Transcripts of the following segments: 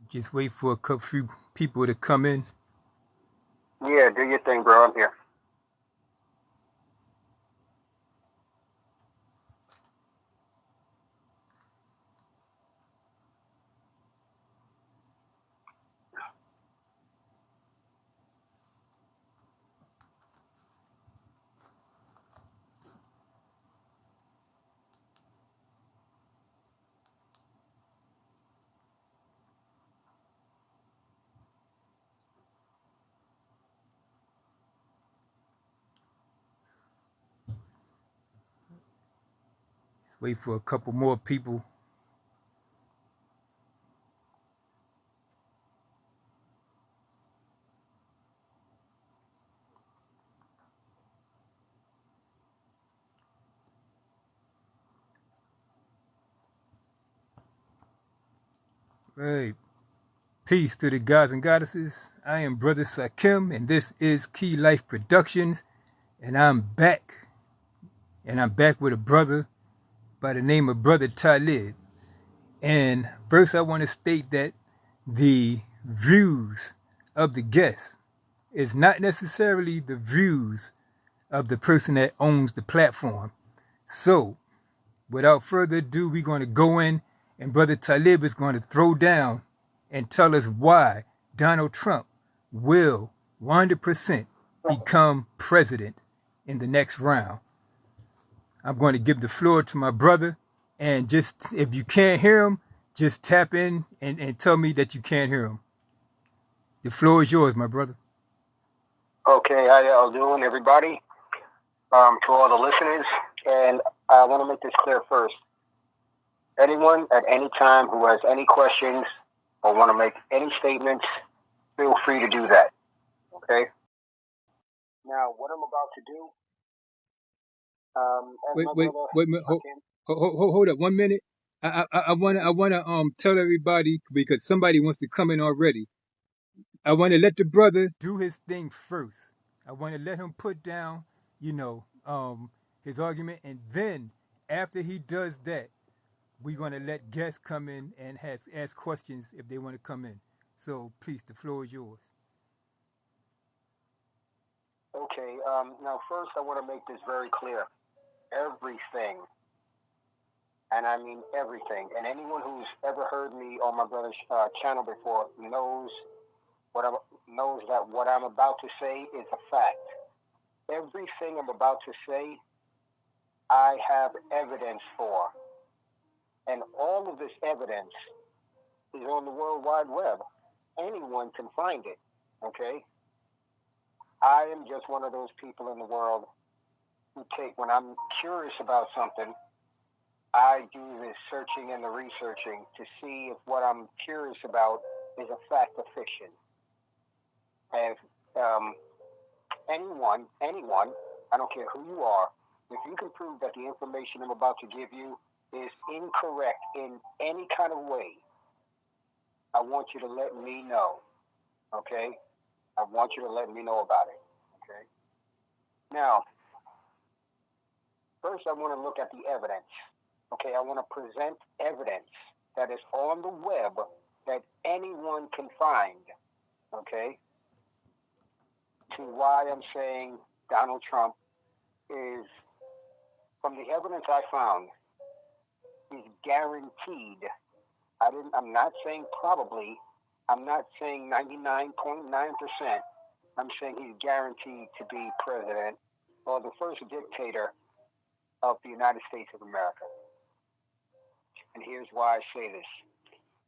Just wait for a couple few people to come in. Yeah, do your thing, bro. I'm here. Just wait for a couple more people. Right. Peace to the gods and goddesses. I am Brother Sakim, and this is Key Life Productions. And I'm back. And I'm back with a brother by the name of Brother Taalib. And first, I want to state that the views of the guest is not necessarily the views of the person that owns the platform. So, without further ado, we're going to go in, and Brother Taalib is going to throw down and tell us why Donald Trump will 100% become president in the next round. I'm going to give the floor to my brother, and just if you can't hear him, just tap in and tell me that you can't hear him. The floor is yours, my brother. Okay, how y'all doing, everybody? To all the listeners, and I want to make this clear first. Anyone at any time who has any questions or want to make any statements, feel free to do that. Okay? Now, what I'm about to do, Hold up 1 minute. I wanna tell everybody, because somebody wants to come in already. I want to let the brother do his thing first. I want to let him put down, his argument, and then after he does that, we're going to let guests come in and ask questions if they want to come in. So please, the floor is yours. Okay, now first I want to make this very clear. Everything, and I mean everything, and anyone who's ever heard me on my brother's channel before knows that what I'm about to say is a fact. Everything I'm about to say, I have evidence for. And all of this evidence is on the World Wide Web. Anyone can find it, okay? I am just one of those people in the world who when I'm curious about something, I do the searching and the researching to see if what I'm curious about is a fact or fiction. And anyone, I don't care who you are, if you can prove that the information I'm about to give you is incorrect in any kind of way, I want you to let me know, okay? I want you to let me know about it, okay? Now, first I want to look at the evidence, okay? I want to present evidence that is on the web that anyone can find, okay? To why I'm saying Donald Trump is, from the evidence I found, is guaranteed. I'm not saying probably. I'm not saying 99.9%. I'm saying he's guaranteed to be president or the first dictator of the United States of America. And here's why I say this.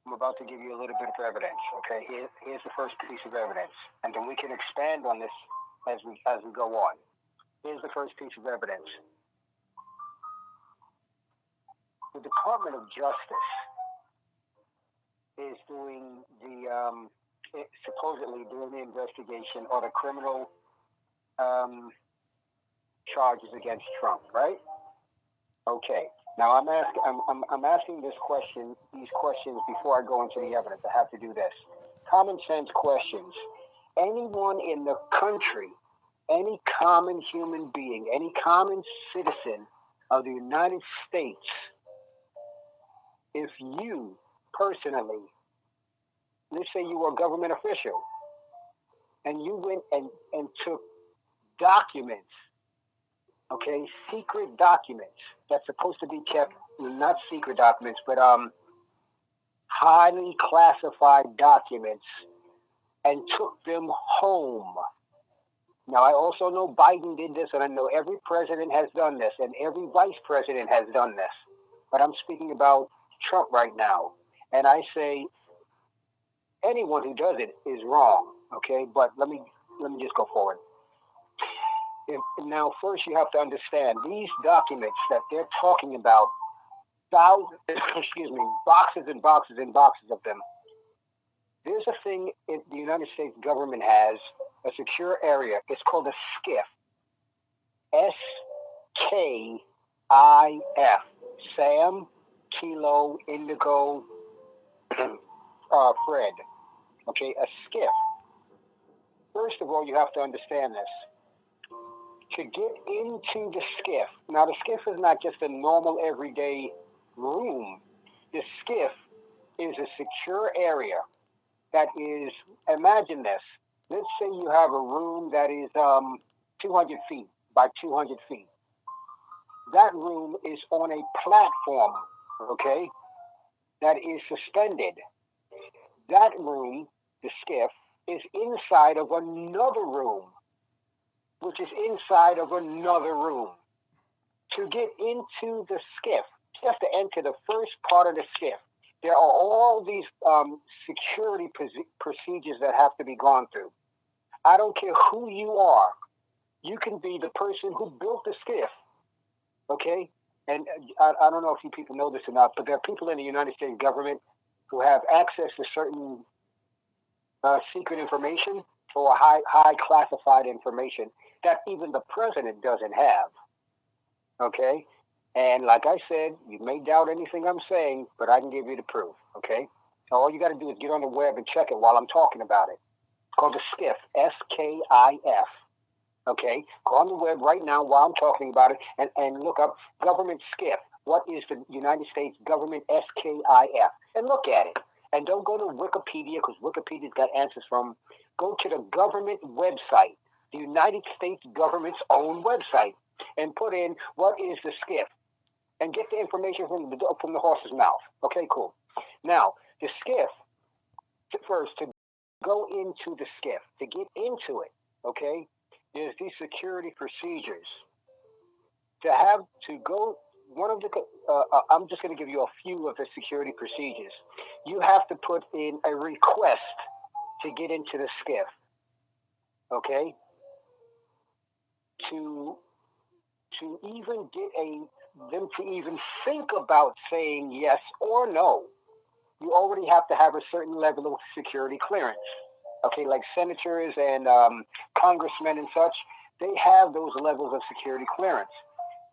I'm about to give you a little bit of evidence, okay? Here's the first piece of evidence, and then we can expand on this as we go on. Here's the first piece of evidence. The Department of Justice is doing supposedly doing the investigation or the criminal charges against Trump, right? Okay. Now I'm asking these questions before I go into the evidence. I have to do this. Common sense questions. Anyone in the country, any common human being, any common citizen of the United States, if you personally, let's say you were a government official and you went and took documents, okay, secret documents that's supposed to be kept, not secret documents, but highly classified documents, and took them home. Now, I also know Biden did this, and I know every president has done this, and every vice president has done this. But I'm speaking about Trump right now. And I say anyone who does it is wrong, okay? But let me just go forward. Now, first you have to understand, these documents that they're talking about, thousands, boxes and boxes and boxes of them. There's a thing the United States government has, a secure area. It's called a SCIF. SKIF. Sam, Kilo, Indigo, Fred. Okay, a SCIF. First of all, you have to understand this. To get into the SCIF, now the SCIF is not just a normal everyday room. The SCIF is a secure area that is, imagine this. Let's say you have a room that is 200 feet by 200 feet. That room is on a platform, okay, that is suspended. That room, the SCIF, is inside of another room, which is inside of another room. To get into the SCIF, you have to enter the first part of the SCIF. There are all these security procedures that have to be gone through. I don't care who you are. You can be the person who built the SCIF, okay? And I don't know if you people know this or not, but there are people in the United States government who have access to certain secret information or high classified information that even the president doesn't have, okay? And like I said, you may doubt anything I'm saying, but I can give you the proof, okay? So all you got to do is get on the web and check it while I'm talking about it. It's called the SCIF, SKIF, okay? Go on the web right now while I'm talking about it and look up government SCIF. What is the United States government SKIF? And look at it. And don't go to Wikipedia, because Wikipedia's got answers from. Go to the government website, the United States government's own website, and put in what is the SCIF. And get the information from the horse's mouth. Okay, cool. Now, the SCIF, first, to go into the SCIF, to get into it, okay, there's these security procedures. I'm just going to give you a few of the security procedures. You have to put in a request to get into the SCIF, okay? To even get them to even think about saying yes or no, you already have to have a certain level of security clearance. Okay, like senators and congressmen and such, they have those levels of security clearance.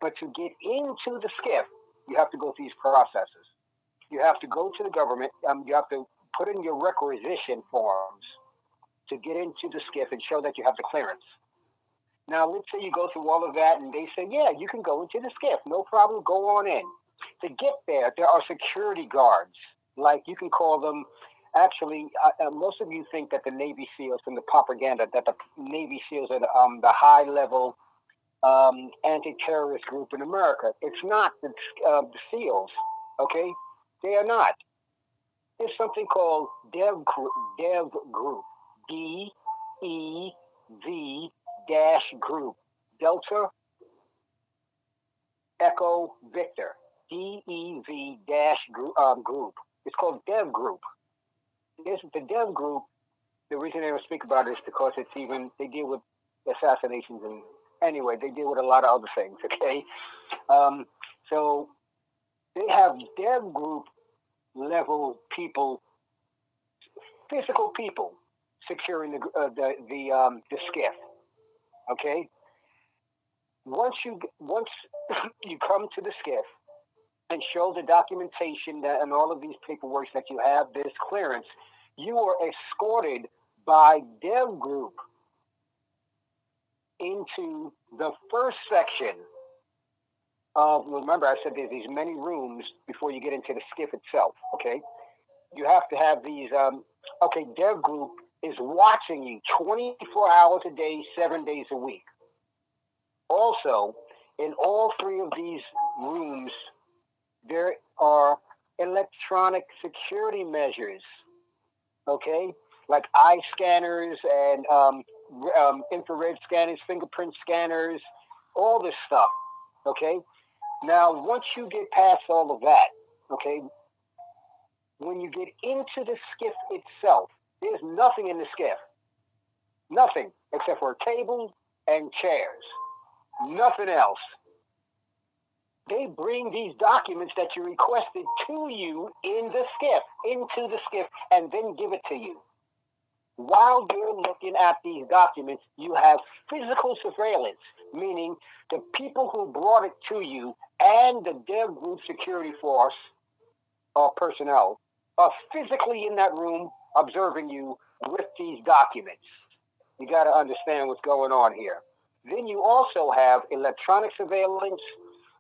But to get into the SCIF, you have to go through these processes. You have to go to the government. You have to put in your requisition forms to get into the SCIF and show that you have the clearance. Now, let's say you go through all of that and they say, yeah, you can go into the SCIF. No problem. Go on in. To get there, there are security guards. Like you can call them, actually, most of you think that the Navy SEALs, from the propaganda, that the Navy SEALs are the high-level anti-terrorist group in America. It's not the SEALs, okay? They are not. There's something called Dev Group, DEV-Group, Delta Echo Victor, DEV-Group. It's called Dev Group. The Dev Group, the reason they don't speak about it is because they deal with assassinations and anyway, they deal with a lot of other things, okay? So they have Dev Group level people, physical people, securing the SCIF, okay? Once you come to the SCIF and show the documentation and all of these paperwork that you have this clearance, you are escorted by Dev Group into the first section of, remember I said there's these many rooms before you get into the SCIF itself, okay? You have to have these Okay, their group is watching you 24 hours a day, 7 days a week. Also, in all three of these rooms, there are electronic security measures, okay? Like eye scanners and infrared scanners, fingerprint scanners, all this stuff, okay? Now, once you get past all of that, okay, when you get into the skiff itself, there's nothing in the skiff. Nothing except for tables and chairs. Nothing else. They bring these documents that you requested to you in the skiff, into the skiff, and then give it to you. While you're looking at these documents, you have physical surveillance, meaning the people who brought it to you and the dev group security force or personnel are physically in that room observing you with these documents. You got to understand what's going on here. Then you also have electronic surveillance,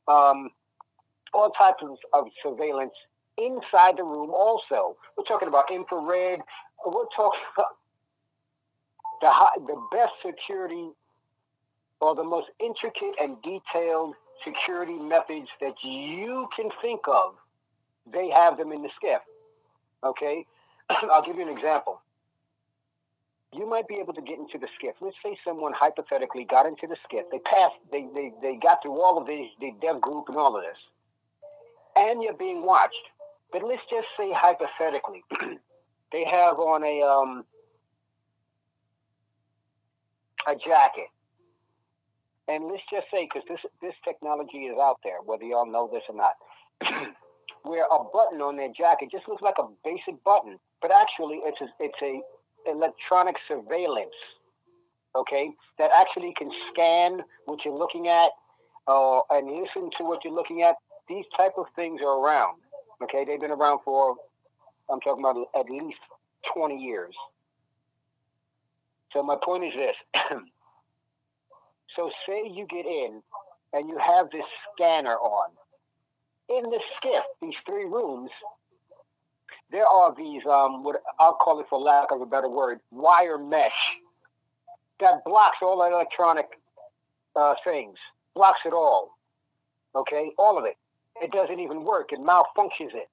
all types of surveillance inside the room also. We're talking about infrared. We're talking about the best security or the most intricate and detailed security methods that you can think of. They have them in the skiff. Okay? I'll give you an example. You might be able to get into the skiff. Let's say someone hypothetically got into the skiff. They passed, they got through all of the dev group and all of this. And you're being watched. But let's just say hypothetically, they have on a jacket. And let's just say, because this technology is out there, whether y'all know this or not, where a button on their jacket just looks like a basic button, but actually it's a electronic surveillance, okay, that actually can scan what you're looking at and listen to what you're looking at. These type of things are around, okay? They've been around for, I'm talking about at least 20 years. So my point is this. So say you get in and you have this scanner on. In the skiff, these three rooms, there are these, what I'll call it for lack of a better word, wire mesh that blocks all the electronic things, blocks it all, okay, all of it. It doesn't even work. It malfunctions it,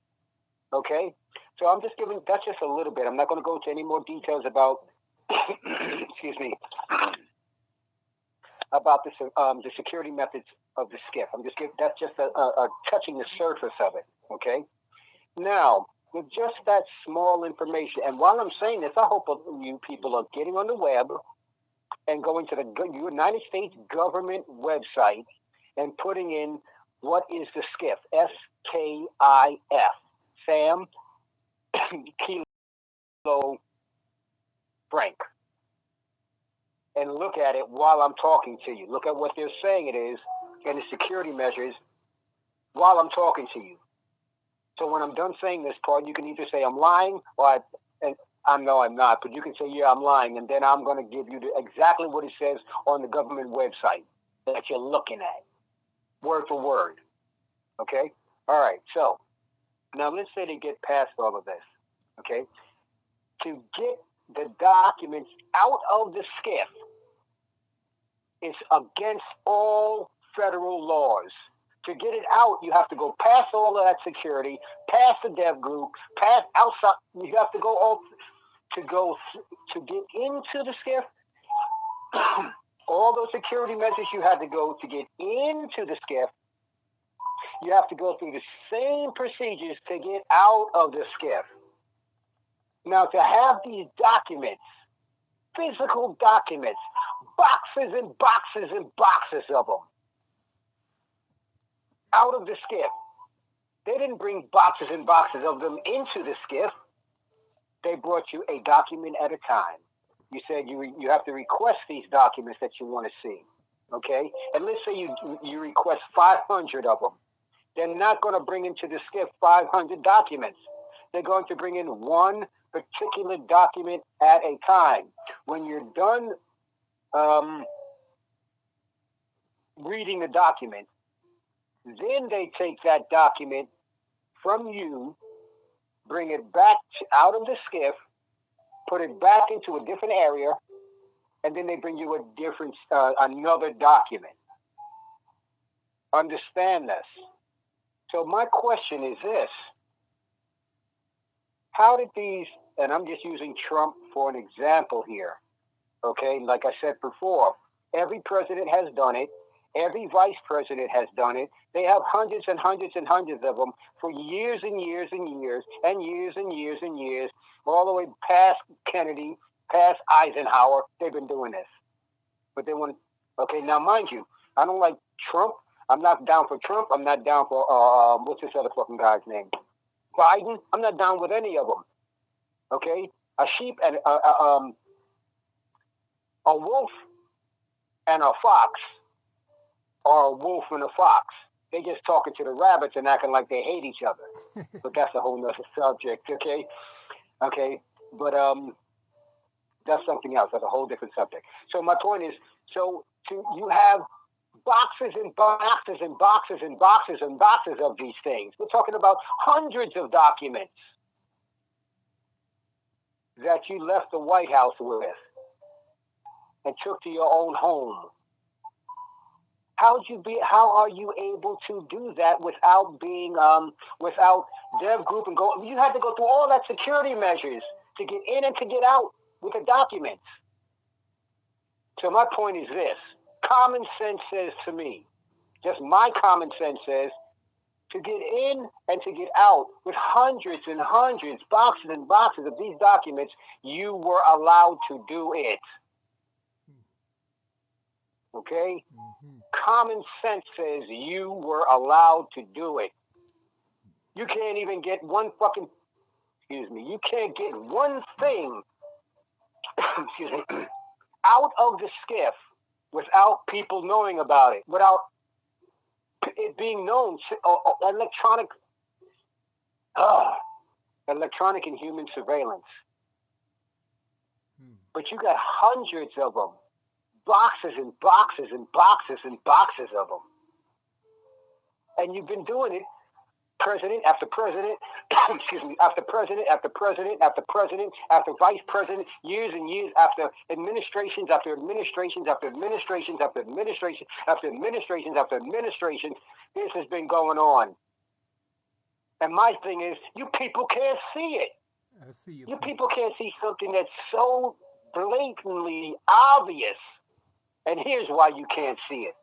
okay? So I'm just giving, that's just a little bit. I'm not going to go into any more details about, excuse me, about the security methods of the skiff. I'm just giving, that's just a touching the surface of it, okay? Now, with just that small information, and while I'm saying this, I hope you people are getting on the web and going to the United States government website and putting in what is the skiff, SKIF, Sam, Kilo, Frank, and look at it while I'm talking to you. Look at what they're saying it is and the security measures while I'm talking to you. So when I'm done saying this part, you can either say I'm lying or I know I'm not, but you can say, yeah, I'm lying, and then I'm going to give you exactly what it says on the government website that you're looking at, word for word. Okay? All right, so now let's say they get past all of this, okay? To get the documents out of the skiff is against all federal laws. To get it out, you have to go past all of that security, past the dev group, past outside. You have to go all to get into the skiff. All those security measures you had to go to get into the skiff. You have to go through the same procedures to get out of the skiff. Now, to have these documents, physical documents, boxes and boxes and boxes of them, out of the skiff. They didn't bring boxes and boxes of them into the skiff. They brought you a document at a time. You said you have to request these documents that you want to see, okay? And let's say you request 500 of them. They're not going to bring into the skiff 500 documents. They're going to bring in one particular document at a time. When you're done reading the document, then they take that document from you, bring it back out of the skiff, put it back into a different area, and then they bring you a different, another document. Understand this. So my question is this. How did these, and I'm just using Trump for an example here, okay? Like I said before, every president has done it. Every vice president has done it. They have hundreds and hundreds and hundreds of them for years and years and years and years and years and years, all the way past Kennedy, past Eisenhower. They've been doing this. But they want to, okay, now mind you, I don't like Trump. I'm not down for Trump. I'm not down for, what's this other fucking guy's name? Biden. I'm not down with any of them. Okay? A sheep and a wolf and a fox, or a wolf and a fox. They just talking to the rabbits and acting like they hate each other. But that's a whole nother subject, okay? Okay, but that's something else. That's a whole different subject. So my point is, you have boxes and boxes and boxes and boxes and boxes of these things. We're talking about hundreds of documents that you left the White House with and took to your own home. How are you able to do that without being without Dev Group and go? You had to go through all that security measures to get in and to get out with the documents. So my point is this: common sense says to me, just my common sense says, to get in and to get out with hundreds and hundreds, boxes and boxes of these documents, you were allowed to do it. Okay? Mm-hmm. Common sense says you were allowed to do it. You can't even get one fucking, you can't get one thing, out of the skiff without people knowing about it, without it being known, electronic and human surveillance. But you got hundreds of them. Boxes and boxes and boxes and boxes of them. And you've been doing it, president after president, after president after president after president after vice president, years and years after administrations after administrations after administrations after administrations after administrations after administrations. This has been going on. And my thing is, you people can't see it. I see you. You people can't see something that's so blatantly obvious. And here's why you can't see it.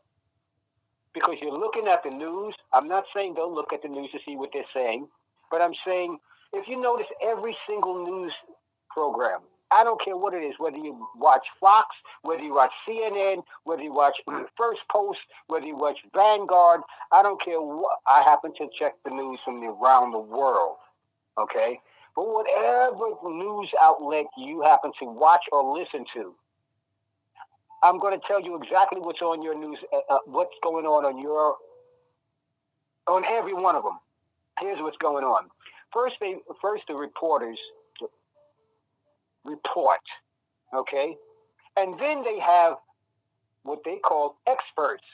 Because you're looking at the news. I'm not saying don't look at the news to see what they're saying. But I'm saying, if you notice every single news program, I don't care what it is, whether you watch Fox, whether you watch CNN, whether you watch First Post, whether you watch Vanguard, I don't care what. I happen to check the news from around the world. Okay? But whatever news outlet you happen to watch or listen to, I'm going to tell you exactly what's on your news, what's going on every one of them. Here's what's going on. First, the reporters report, okay? And then they have what they call experts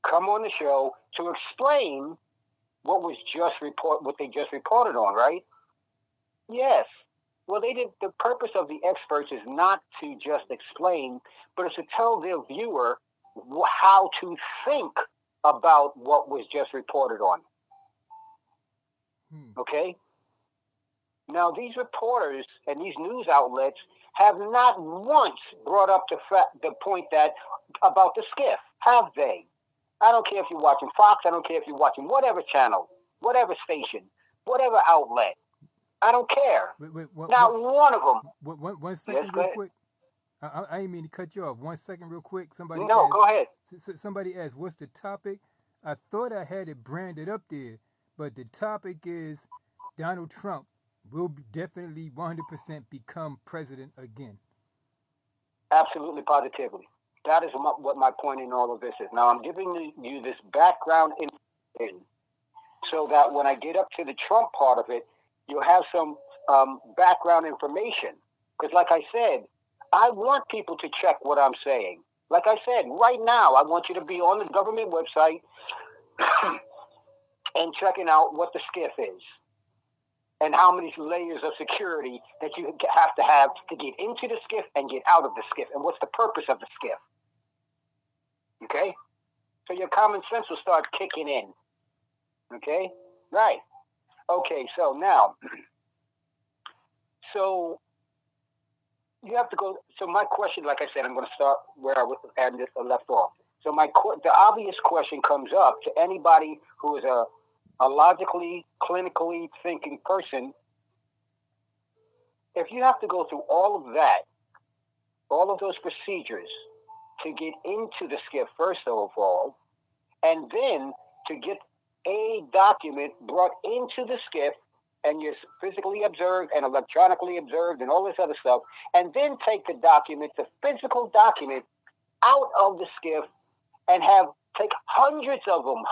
come on the show to explain what they just reported on, right? Yes. Well, the purpose of the experts is not to just explain, but it's to tell their viewer how to think about what was just reported on. Okay? Now, these reporters and these news outlets have not once brought up the point about the skiff, have they? I don't care if you're watching Fox. I don't care if you're watching whatever channel, whatever station, whatever outlet. I don't care. Not one of them. One second, real quick. I didn't mean to cut you off. 1 second, real quick. No, go ahead. Somebody asked, "What's the topic?" I thought I had it branded up there, but the topic is Donald Trump will definitely 100% become president again. Absolutely, positively. That is what my point in all of this is. Now, I'm giving you this background information so that when I get up to the Trump part of it, you'll have some background information. Because like I said, I want people to check what I'm saying. Like I said, right now, I want you to be on the government website and checking out what the skiff is. and how many layers of security that you have to get into the skiff and get out of the skiff, and what's the purpose of the skiff. Okay? So your common sense will start kicking in. Okay? Right. Okay, so now, so you have to go, so my question, like I said, I'm going to start where I left off. So the obvious question comes up to anybody who is a logically, clinically thinking person. If you have to go through all of that, all of those procedures to get into the skiff, first of all, and then to get a document brought into the skiff, and you're physically observed and electronically observed and all this other stuff, and then take the document, the physical document, out of the skiff and take hundreds of them,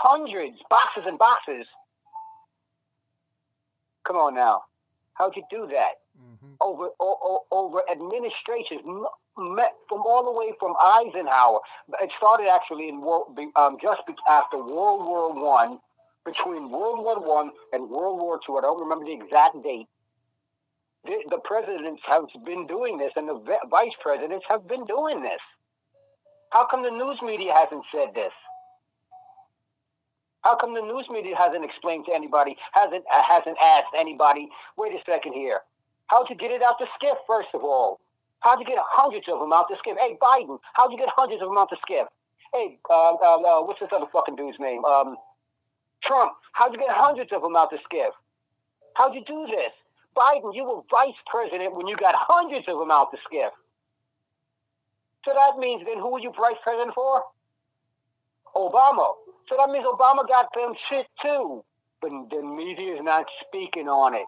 boxes and boxes. Come on now. How'd you do that? Mm-hmm. Over administrations, from all the way from Eisenhower. It started actually in just after World War I, between World War I and World War II. I don't remember the exact date. The presidents have been doing this, and the vice presidents have been doing this. How come the news media hasn't said this? How come the news media hasn't explained to anybody, hasn't asked anybody, wait a second here, how'd you get it out the skiff, first of all? How'd you get hundreds of them out the skiff? Hey, Biden, how'd you get hundreds of them out the skiff? Hey, what's this other fucking dude's name? Trump, how'd you get hundreds of them out the skiff? How'd you do this? Biden, you were vice president when you got hundreds of them out the skiff. So that means then who were you vice president for? Obama. So that means Obama got them shit too. But the media is not speaking on it.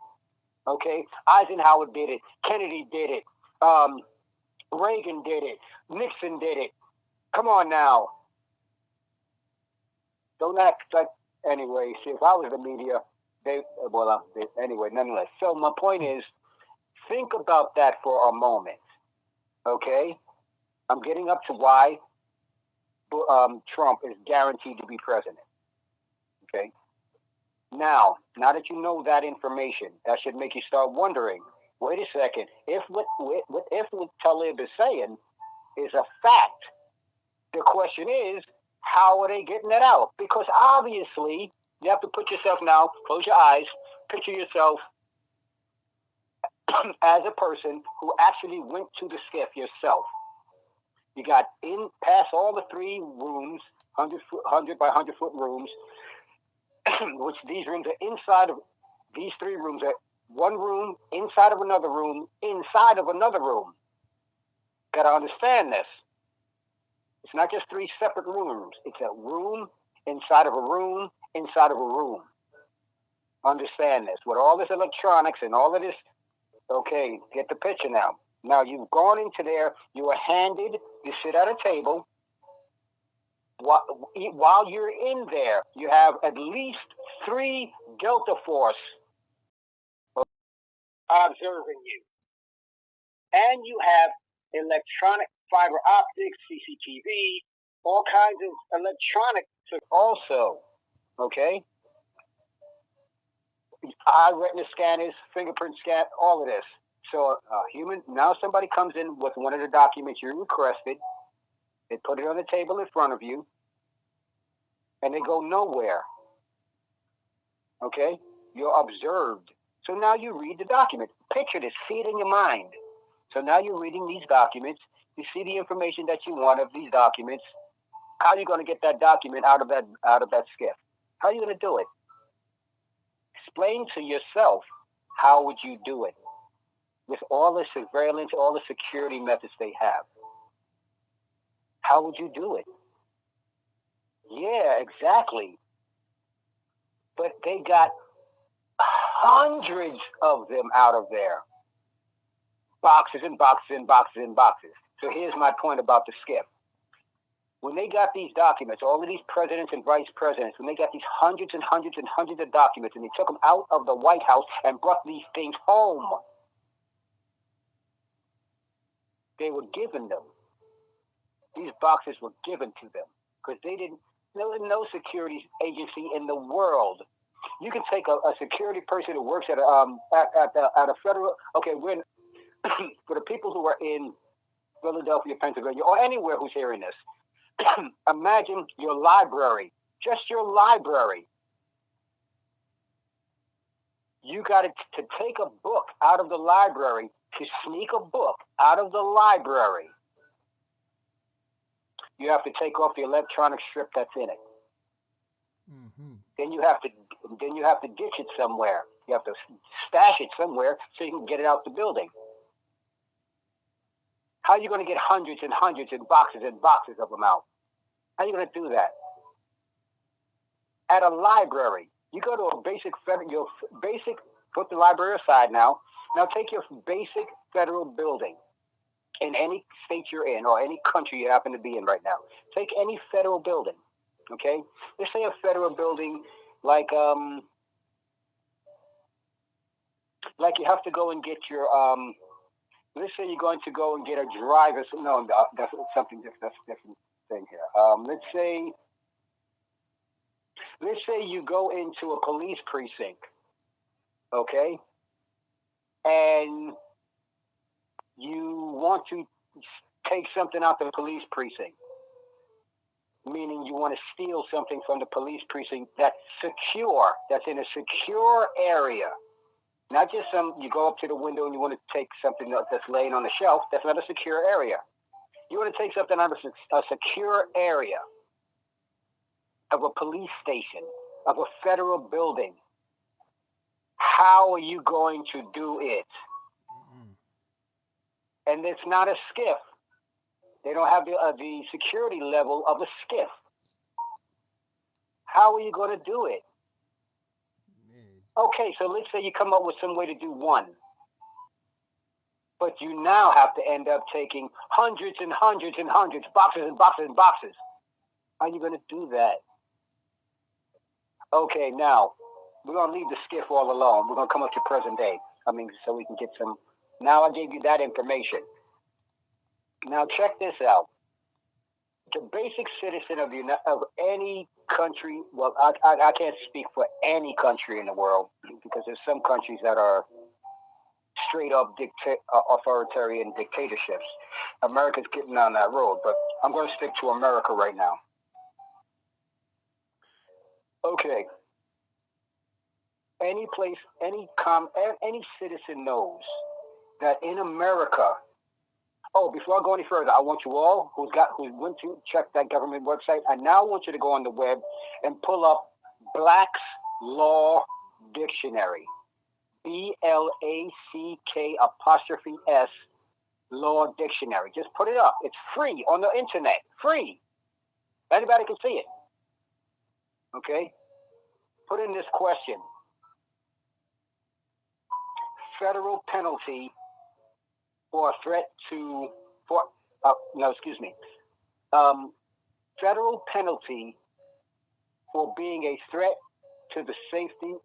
Okay? Eisenhower did it. Kennedy did it. Reagan did it. Nixon did it. Come on now. Don't act like... Anyway, see, if I was the media, anyway, nonetheless. So my point is, think about that for a moment. Okay? I'm getting up to why Trump is guaranteed to be president. Okay? Now that you know that information, that should make you start wondering, wait a second, if what Taalib is saying is a fact, the question is, how are they getting it out? Because obviously, you have to put yourself now, close your eyes, picture yourself as a person who actually went to the skiff yourself. You got past all the 3 rooms, 100 by 100 foot rooms, which these rooms are inside of, these 3 rooms are one room, inside of another room, inside of another room. Got to understand this. It's not just 3 separate rooms. It's a room inside of a room inside of a room. Understand this. With all this electronics and all of this, okay, get the picture now. Now, you've gone into there, you are handed, you sit at a table. While you're in there, you have at least 3 Delta Force observing you. And you have electronic fiber optics, CCTV, all kinds of electronics also, okay? Eye retina scanners, fingerprint scan, all of this. So now somebody comes in with one of the documents you requested, they put it on the table in front of you, and they go nowhere. Okay? You're observed. So now you read the document. Picture this, see it in your mind. So now you're reading these documents, you see the information that you want of these documents. How are you going to get that document out of that skiff? How are you going to do it? Explain to yourself, how would you do it? With all the surveillance, all the security methods they have. How would you do it? Yeah, exactly. But they got hundreds of them out of there. Boxes and boxes and boxes and boxes. So here's my point about the skiff. When they got these documents, all of these presidents and vice presidents, when they got these hundreds and hundreds and hundreds of documents, and they took them out of the White House and brought these things home, they were given them. These boxes were given to them because there was no security agency in the world You can take a security person who works at a federal. Okay, when for the people who are in Philadelphia, Pennsylvania, or anywhere who's hearing this, imagine your library, just your library. You got to take a book out of the library, to sneak a book out of the library. You have to take off the electronic strip that's in it. Mm-hmm. Then you have to ditch it somewhere. You have to stash it somewhere so you can get it out the building. How are you going to get hundreds and hundreds and boxes of them out? How are you going to do that? At a library, you go to a put the library aside now. Now take your basic federal building in any state you're in or any country you happen to be in right now. Take any federal building, okay? Let's say a federal building like you have to go and get your let's say you're going to go and get a driver's. No, that's something different. That's a different thing here. Let's say you go into a police precinct, okay, and you want to take something out the police precinct, meaning you want to steal something from the police precinct that's secure, that's in a secure area. Not just you go up to the window and you want to take something that's laying on the shelf. That's not a secure area. You want to take something out of a secure area of a police station, of a federal building. How are you going to do it? Mm-hmm. And it's not a skiff. They don't have the security level of a skiff. How are you going to do it? Okay, so let's say you come up with some way to do one. But you now have to end up taking hundreds and hundreds and hundreds, boxes and boxes and boxes. How are you going to do that? Okay, now, we're going to leave the skiff all alone. We're going to come up to present day. So we can get some. Now I gave you that information. Now check this out. The basic citizen of any country, well, I can't speak for any country in the world because there's some countries that are straight up authoritarian dictatorships. America's getting on that road, but I'm going to stick to America right now. Okay. Any place, any citizen knows that in America. Oh, before I go any further, I want you all who went to check that government website. I now want you to go on the web and pull up Black's Law Dictionary. BLACK' Law Dictionary. Just put it up. It's free on the internet. Free. Anybody can see it. Okay? Put in this question. Federal penalty for a threat federal penalty for being a threat to the safety,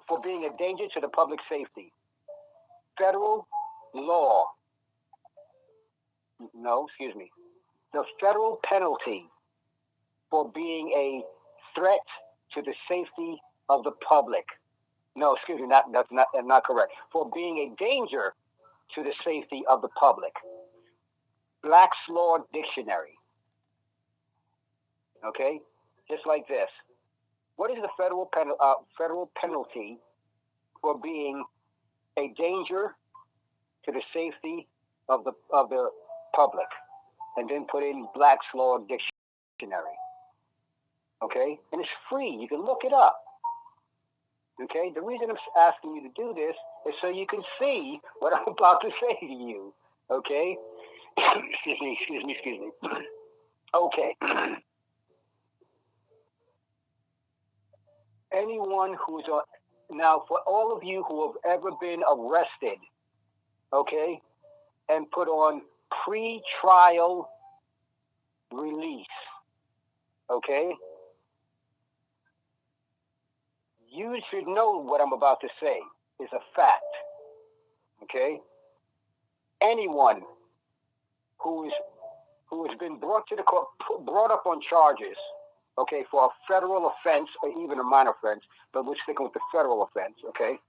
for being a danger to the public safety. Federal law. The federal penalty for being a threat to the safety of the public. No, excuse me, that's not correct. For being a danger to the safety of the public. Black's Law Dictionary. Okay? Just like this. What is the federal penalty for being a danger to the safety of the public? And then put in Black's Law Dictionary. Okay? And it's free. You can look it up. Okay? The reason I'm asking you to do this is so you can see what I'm about to say to you. Okay? Excuse me. Okay. Anyone who's now, for all of you who have ever been arrested, okay, and put on pre-trial release, okay, you should know what I'm about to say is a fact, okay? Anyone who has been brought to the court, brought up on charges, okay, for a federal offense or even a minor offense, but we're sticking with the federal offense, okay,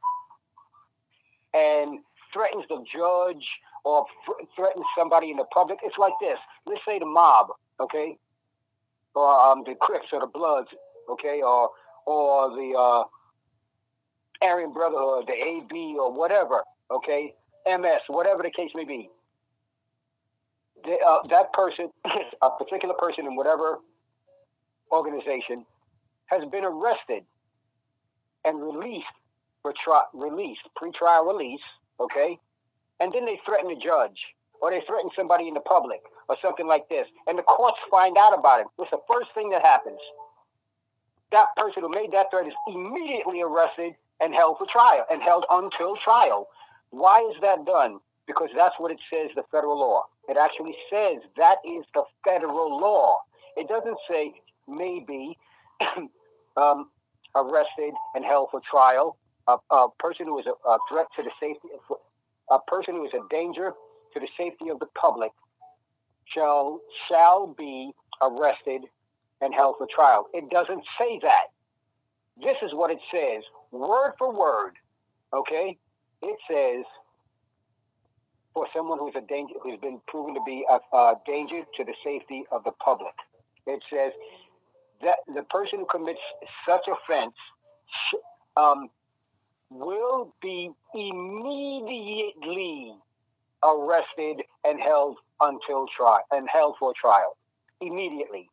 and threatens the judge or threatens somebody in the public. It's like this. Let's say the mob, okay, or the Crips or the Bloods, okay, or the Aryan Brotherhood, the AB or whatever, okay, MS, whatever the case may be. That person, a particular person in whatever organization, has been arrested and released for pre-trial release, okay? And then they threaten the judge, or they threaten somebody in the public, or something like this. And the courts find out about it. What's the first thing that happens? That person who made that threat is immediately arrested and held for trial, and held until trial. Why is that done? Because that's what it says, the federal law. It actually says that is the federal law. It doesn't say maybe arrested and held for trial. A person who is a threat to the safety, a person who is a danger to the safety of the public shall be arrested and held for trial. It doesn't say that. This is what it says, word for word. Okay? It says, for someone who's a danger, who's been proven to be a danger to the safety of the public. It says that the person who commits such offense will be immediately arrested and held until trial, and held for trial. Immediately.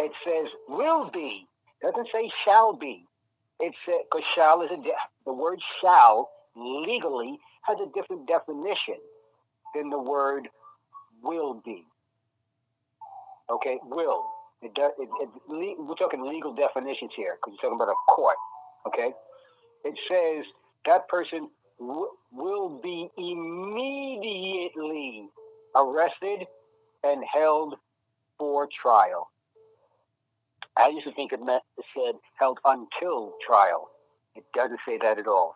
It says will be. It doesn't say shall be. It says, because shall is the word shall legally has a different definition than the word will be. Okay, will. We're talking legal definitions here because we're talking about a court. Okay, it says that person will be immediately arrested and held for trial. I used to think it said held until trial. It doesn't say that at all.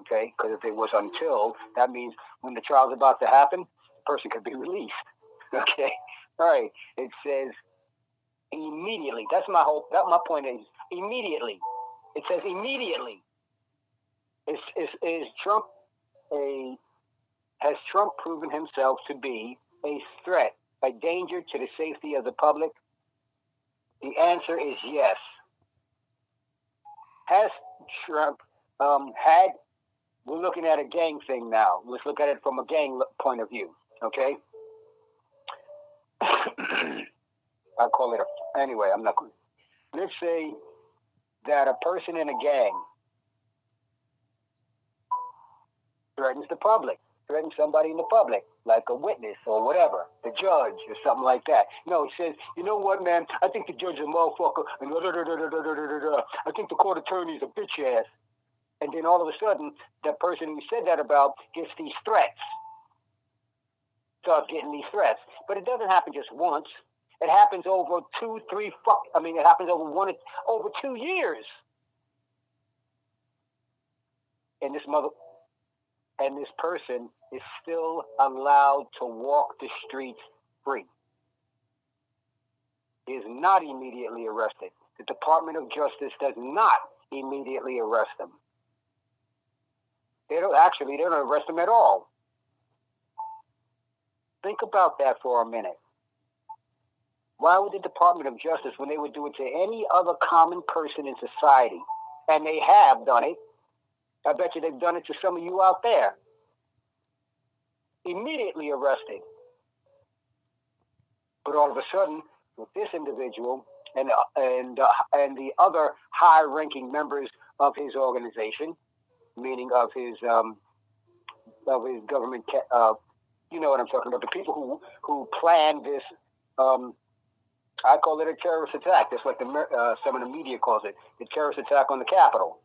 Okay, because if it was until, that means when the trial's about to happen, the person could be released. Okay, all right. It says immediately. That's my point is immediately. It says immediately. Is Trump has Trump proven himself to be a threat, a danger to the safety of the public? The answer is yes. Has Trump we're looking at a gang thing now. Let's look at it from a gang point of view, okay? I'll call it anyway, I'm not going to. Let's say that a person in a gang threatens the public, threatens somebody in the public, like a witness or whatever, the judge or something like that. No, he says, you know what, man, I think the judge is a motherfucker, and I think the court attorney is a bitch ass. And then all of a sudden, that person who said that about gets these threats. Starts getting these threats. But it doesn't happen just once. It happens over 2, 3, it happens over 2 years. And this person is still allowed to walk the streets free. He is not immediately arrested. The Department of Justice does not immediately arrest him. They don't arrest him at all. Think about that for a minute. Why would the Department of Justice, when they would do it to any other common person in society, and they have done it, I bet you they've done it to some of you out there, immediately arrested. But all of a sudden, with this individual and the other high-ranking members of his organization, meaning of his government, you know what I'm talking about, the people who planned this, I call it a terrorist attack, just like some of the media calls it, the terrorist attack on the Capitol.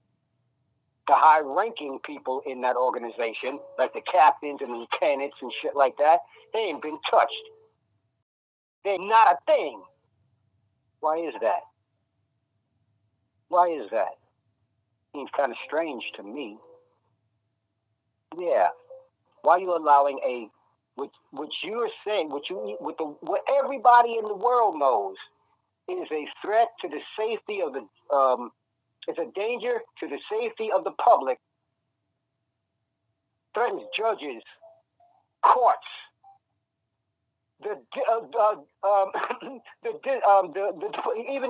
The high-ranking people in that organization, like the captains and lieutenants and shit like that, they ain't been touched. They're not a thing. Why is that? Why is that? Seems kind of strange to me. Yeah. Why are you allowing what you're saying, what everybody in the world knows, is a threat to the safety of the, is a danger to the safety of the public, threatens judges, courts, even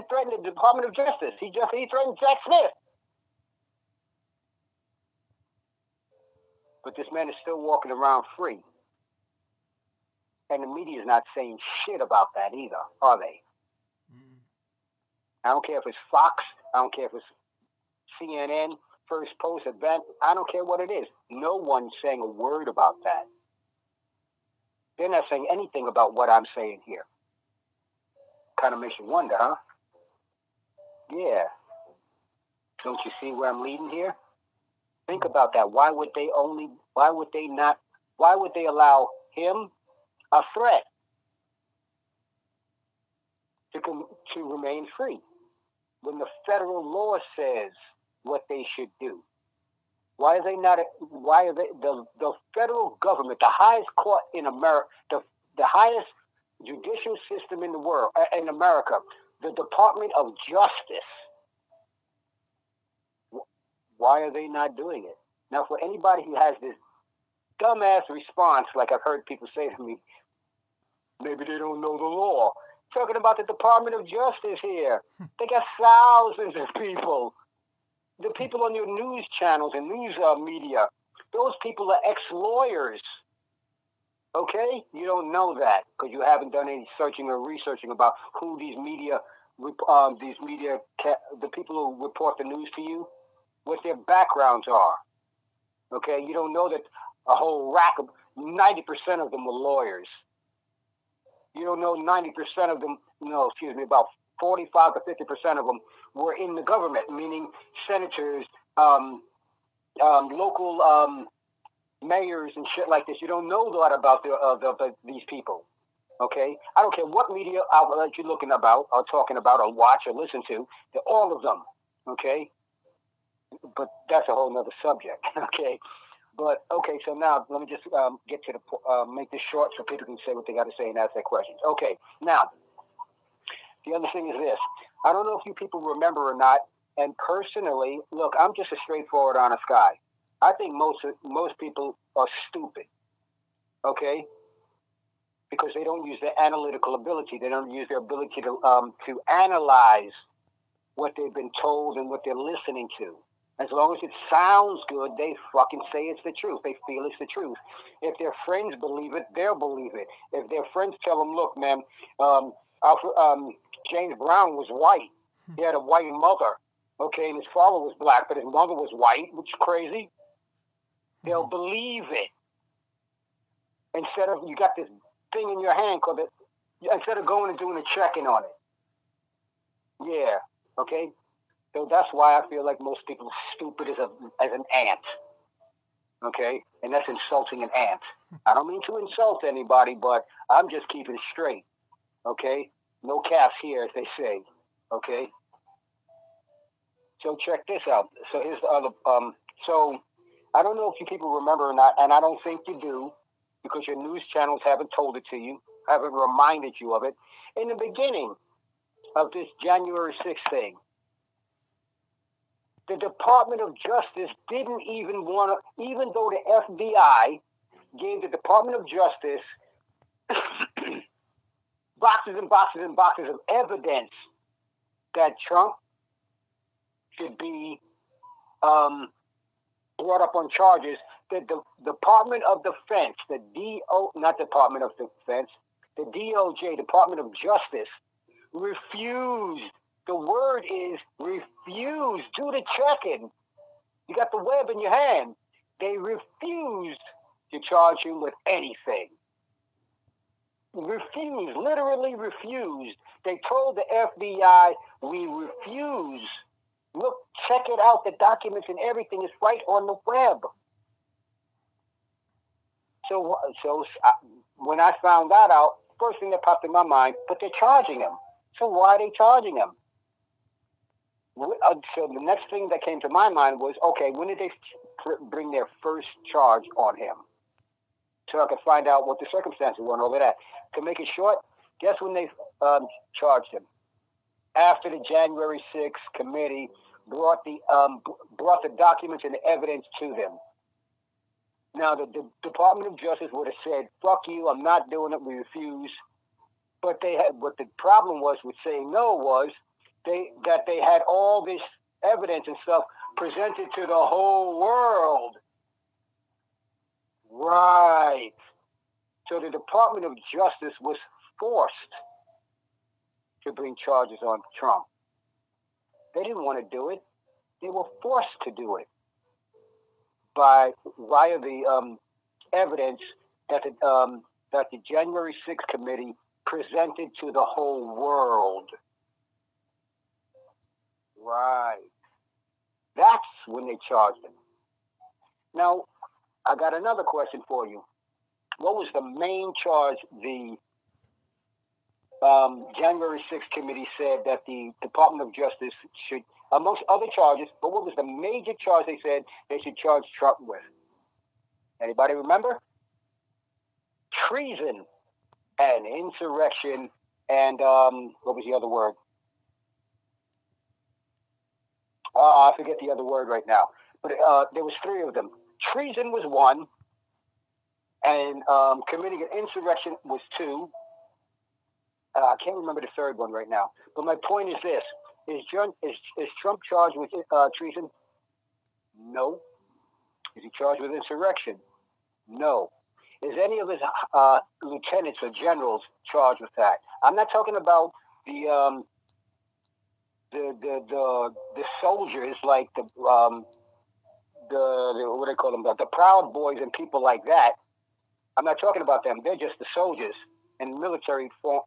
threatened the Department of Justice. He threatened Jack Smith. But this man is still walking around free. And the media is not saying shit about that either, are they? I don't care if it's Fox. I don't care if it's CNN, First Post, Event. I don't care what it is. No one's saying a word about that. They're not saying anything about what I'm saying here. Kind of makes you wonder, huh? Yeah. Don't you see where I'm leading here? Think about that. Why would they allow him a threat to remain free when the federal law says what they should do? Why are they the federal government, the highest court in America, the highest judicial system in the world, in America, the Department of Justice, why are they not doing it? Now, for anybody who has this dumbass response, like I've heard people say to me, maybe they don't know the law. Talking about the Department of Justice here. They got thousands of people. The people on your news channels and news media, those people are ex-lawyers. Okay? You don't know that because you haven't done any searching or researching about who the people who report the news to you, what their backgrounds are. Okay? You don't know that a whole rack of 90% of them were lawyers. You don't know 90% of them, about 45 to 50% of them were in the government, meaning senators, local mayors and shit like this. You don't know a lot about these people, okay? I don't care what media outlet you're looking about or talking about or watch or listen to. They're all of them, okay? But that's a whole nother subject, okay? But, okay, so now let me just get to make this short so people can say what they got to say and ask their questions. Okay, now, the other thing is this. I don't know if you people remember or not, and personally, look, I'm just a straightforward, honest guy. I think most people are stupid, okay? Because they don't use their analytical ability. They don't use their ability to analyze what they've been told and what they're listening to. As long as it sounds good, they fucking say it's the truth. They feel it's the truth. If their friends believe it, they'll believe it. If their friends tell them, look, man, James Brown was white. He had a white mother, okay, and his father was black, but his mother was white, which is crazy. They'll believe it. Instead of, you got this thing in your hand called it, instead of going and doing a check-in on it. Yeah, okay? So that's why I feel like most people are stupid as an ant. Okay? And that's insulting an ant. I don't mean to insult anybody, but I'm just keeping it straight. Okay? No caps here, as they say. Okay? So check this out. So here's the other, so I don't know if you people remember or not, and I don't think you do, because your news channels haven't told it to you, haven't reminded you of it. In the beginning of this January 6th thing, the Department of Justice didn't even want to, even though the FBI gave the Department of Justice boxes and boxes and boxes of evidence that Trump should be brought up on charges, that the Department of Defense, the DOJ, Department of Justice, refused. The word is refuse. Do the checking. You got the web in your hand. They refused to charge you with anything. Refused, literally refused. They told the FBI, we refuse. Look, check it out. The documents and everything is right on the web. So when I found that out, first thing that popped in my mind, but they're charging him. So why are they charging him? So the next thing that came to my mind was, okay, when did they bring their first charge on him? So I could find out what the circumstances were and all of that. To make it short, guess when they charged him? after the January 6th committee brought the documents and the evidence to them. Now, the Department of Justice would have said, "Fuck you, I'm not doing it, we refuse." But what the problem was with saying no was that they had all this evidence and stuff presented to the whole world. Right. So the Department of Justice was forced to bring charges on Trump. They didn't want to do it. They were forced to do it via the evidence that the January 6th committee presented to the whole world. Right. That's when they charged him. Now, I got another question for you. What was the main charge the January 6th committee said that the Department of Justice should, amongst other charges, but what was the major charge they said they should charge Trump with? Anybody remember? Treason and insurrection and what was the other word? I forget the other word right now. But there was three of them. Treason was one, and committing an insurrection was two. I can't remember the third one right now. But my point is this. Is Trump charged with treason? No. Is he charged with insurrection? No. Is any of his lieutenants or generals charged with that? I'm not talking about the soldiers like the what do they call them? The Proud Boys and people like that. I'm not talking about them. They're just the soldiers and military form.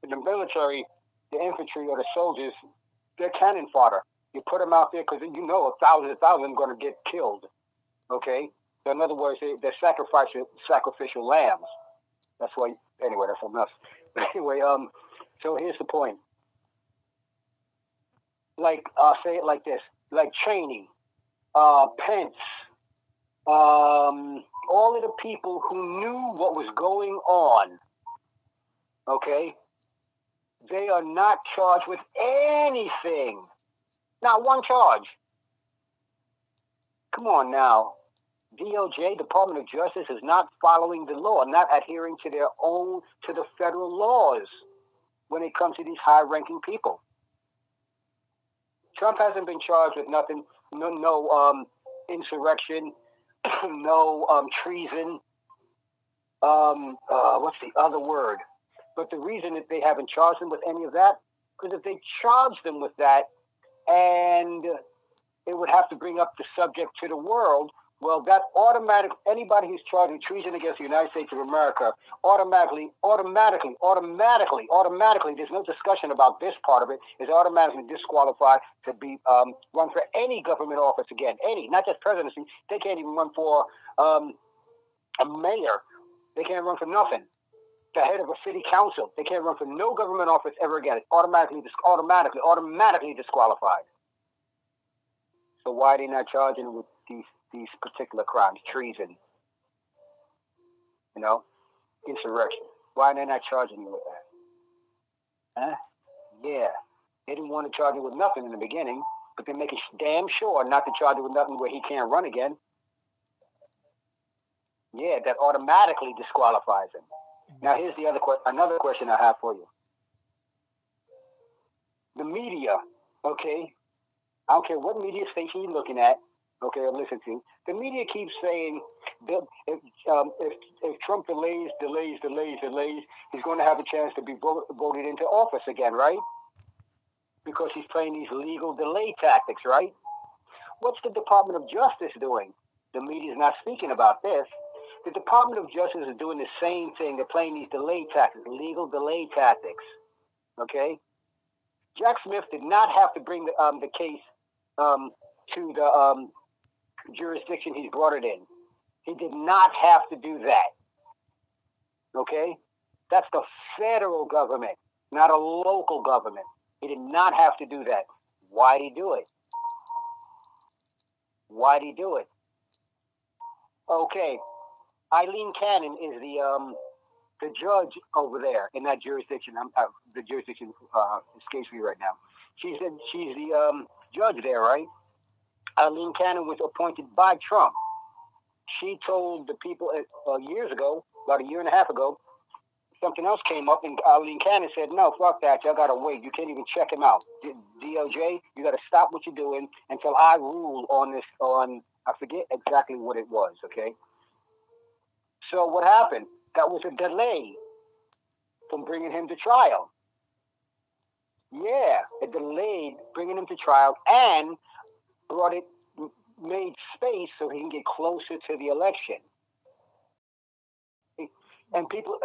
In the military, the infantry or the soldiers, they're cannon fodder. You put them out there because you know thousands are going to get killed. Okay? So in other words, they're sacrificial lambs. That's why. Anyway, that's enough. But anyway, so here's the point. Like, I'll say it like this: like Cheney, Pence, all of the people who knew what was going on. Okay. They are not charged with anything. Not one charge. Come on now. DOJ, Department of Justice, is not following the law, not adhering to the federal laws when it comes to these high-ranking people. Trump hasn't been charged with nothing, no insurrection, no treason. What's the other word? But the reason that they haven't charged him with any of that, because if they charged them with that, and it would have to bring up the subject to the world, well, that anybody who's charged with treason against the United States of America, automatically, there's no discussion about this part of it, is automatically disqualified to be run for any government office again. Any, not just presidency. They can't even run for a mayor. They can't run for nothing. The head of a city council. They can't run for no government office ever again. It's automatically disqualified. So why are they not charging them with these particular crimes? Treason. Insurrection. Why are they not charging you with that? Huh? Yeah. They didn't want to charge you with nothing in the beginning, but they're making damn sure not to charge you with nothing where he can't run again. Yeah, that automatically disqualifies him. Now, here's another question I have for you. The media, okay? I don't care what media station you're looking at, okay, or listen to. The media keeps saying that if Trump delays, he's going to have a chance to be voted into office again, right? Because he's playing these legal delay tactics, right? What's the Department of Justice doing? The media's not speaking about this. The Department of Justice is doing the same thing. They're playing these delay tactics, legal delay tactics. Okay? Jack Smith did not have to bring the case to the jurisdiction he's brought it in. He did not have to do that. Okay? That's the federal government, not a local government. He did not have to do that. Why'd he do it? Why'd he do it? Okay. Eileen Cannon is the the judge over there in that jurisdiction, the jurisdiction escapes me right now. She's the judge there, right? Eileen Cannon was appointed by Trump. She told the people years ago, about a year and a half ago, something else came up, and Eileen Cannon said, "No, fuck that. Y'all gotta wait. You can't even check him out. DOJ, you gotta stop what you're doing until I rule on this." I forget exactly what it was. Okay. So what happened? That was a delay from bringing him to trial. Yeah, it delayed bringing him to trial and made space so he can get closer to the election. And people,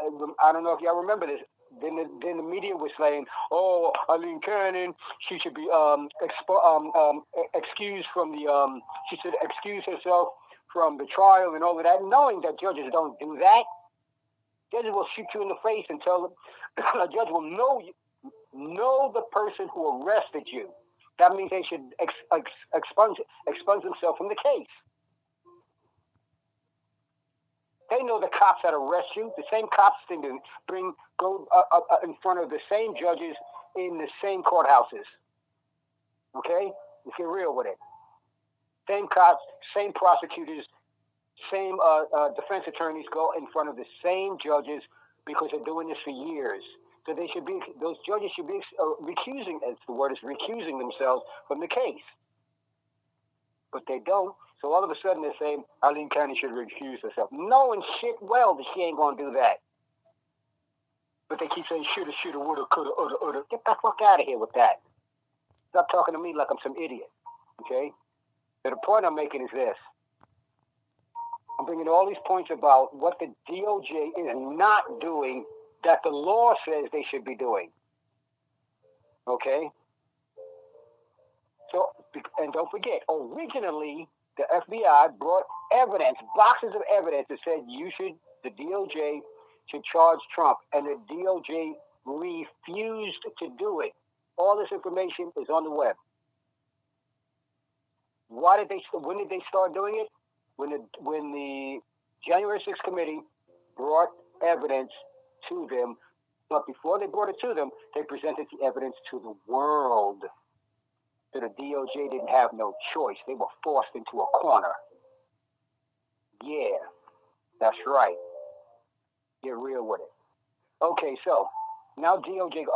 I don't know if y'all remember this. Then the media was saying, "Oh, Eileen Cannon, she should be excused from the she should excuse herself from the trial and all of that," knowing that judges don't do that. Judges will shoot you in the face and tell them. A judge will know the person who arrested you. That means they should expunge themselves from the case. They know the cops that arrest you. The same cops thing to go in front of the same judges in the same courthouses. Okay, let's get real with it. Same cops, same prosecutors, same defense attorneys go in front of the same judges because they're doing this for years. So those judges should be recusing, as the word is, recusing themselves from the case. But they don't. So all of a sudden they're saying Eileen Cannon should recuse herself, knowing shit well that she ain't gonna do that. But they keep saying shoulda, woulda, coulda, woulda. Get the fuck out of here with that. Stop talking to me like I'm some idiot. Okay? So the point I'm making is this. I'm bringing all these points about what the DOJ is not doing that the law says they should be doing. Okay? So, and don't forget, originally, the FBI brought evidence, boxes of evidence that said the DOJ should charge Trump, and the DOJ refused to do it. All this information is on the web. When did they start doing it? When the January 6th committee brought evidence to them, but before they brought it to them, they presented the evidence to the world. So the DOJ didn't have no choice. They were forced into a corner. Yeah, that's right. Get real with it. Okay, so now DOJ,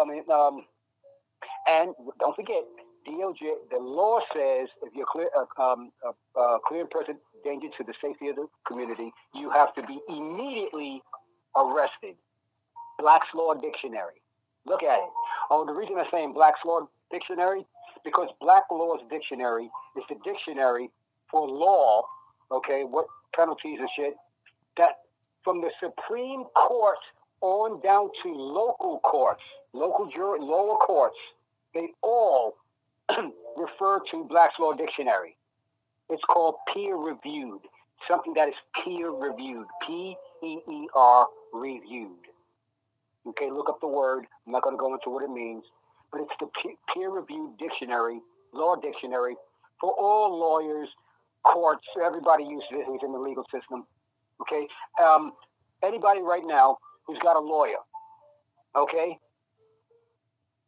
and don't forget, DOJ, the law says if you're clear and present danger to the safety of the community, you have to be immediately arrested. Black's Law Dictionary. Look at it. Oh, the reason I'm saying Black's Law Dictionary, because Black Law's Dictionary is the dictionary for law, okay, what penalties and shit, that from the Supreme Court on down to local courts, lower courts, they all refer to Black's Law Dictionary. It's called peer-reviewed, something that is peer-reviewed, P-E-E-R, reviewed. Okay, look up the word. I'm not going to go into what it means, but it's the peer-reviewed dictionary, law dictionary, for all lawyers, courts, everybody uses it who's in the legal system. Okay, anybody right now who's got a lawyer, okay,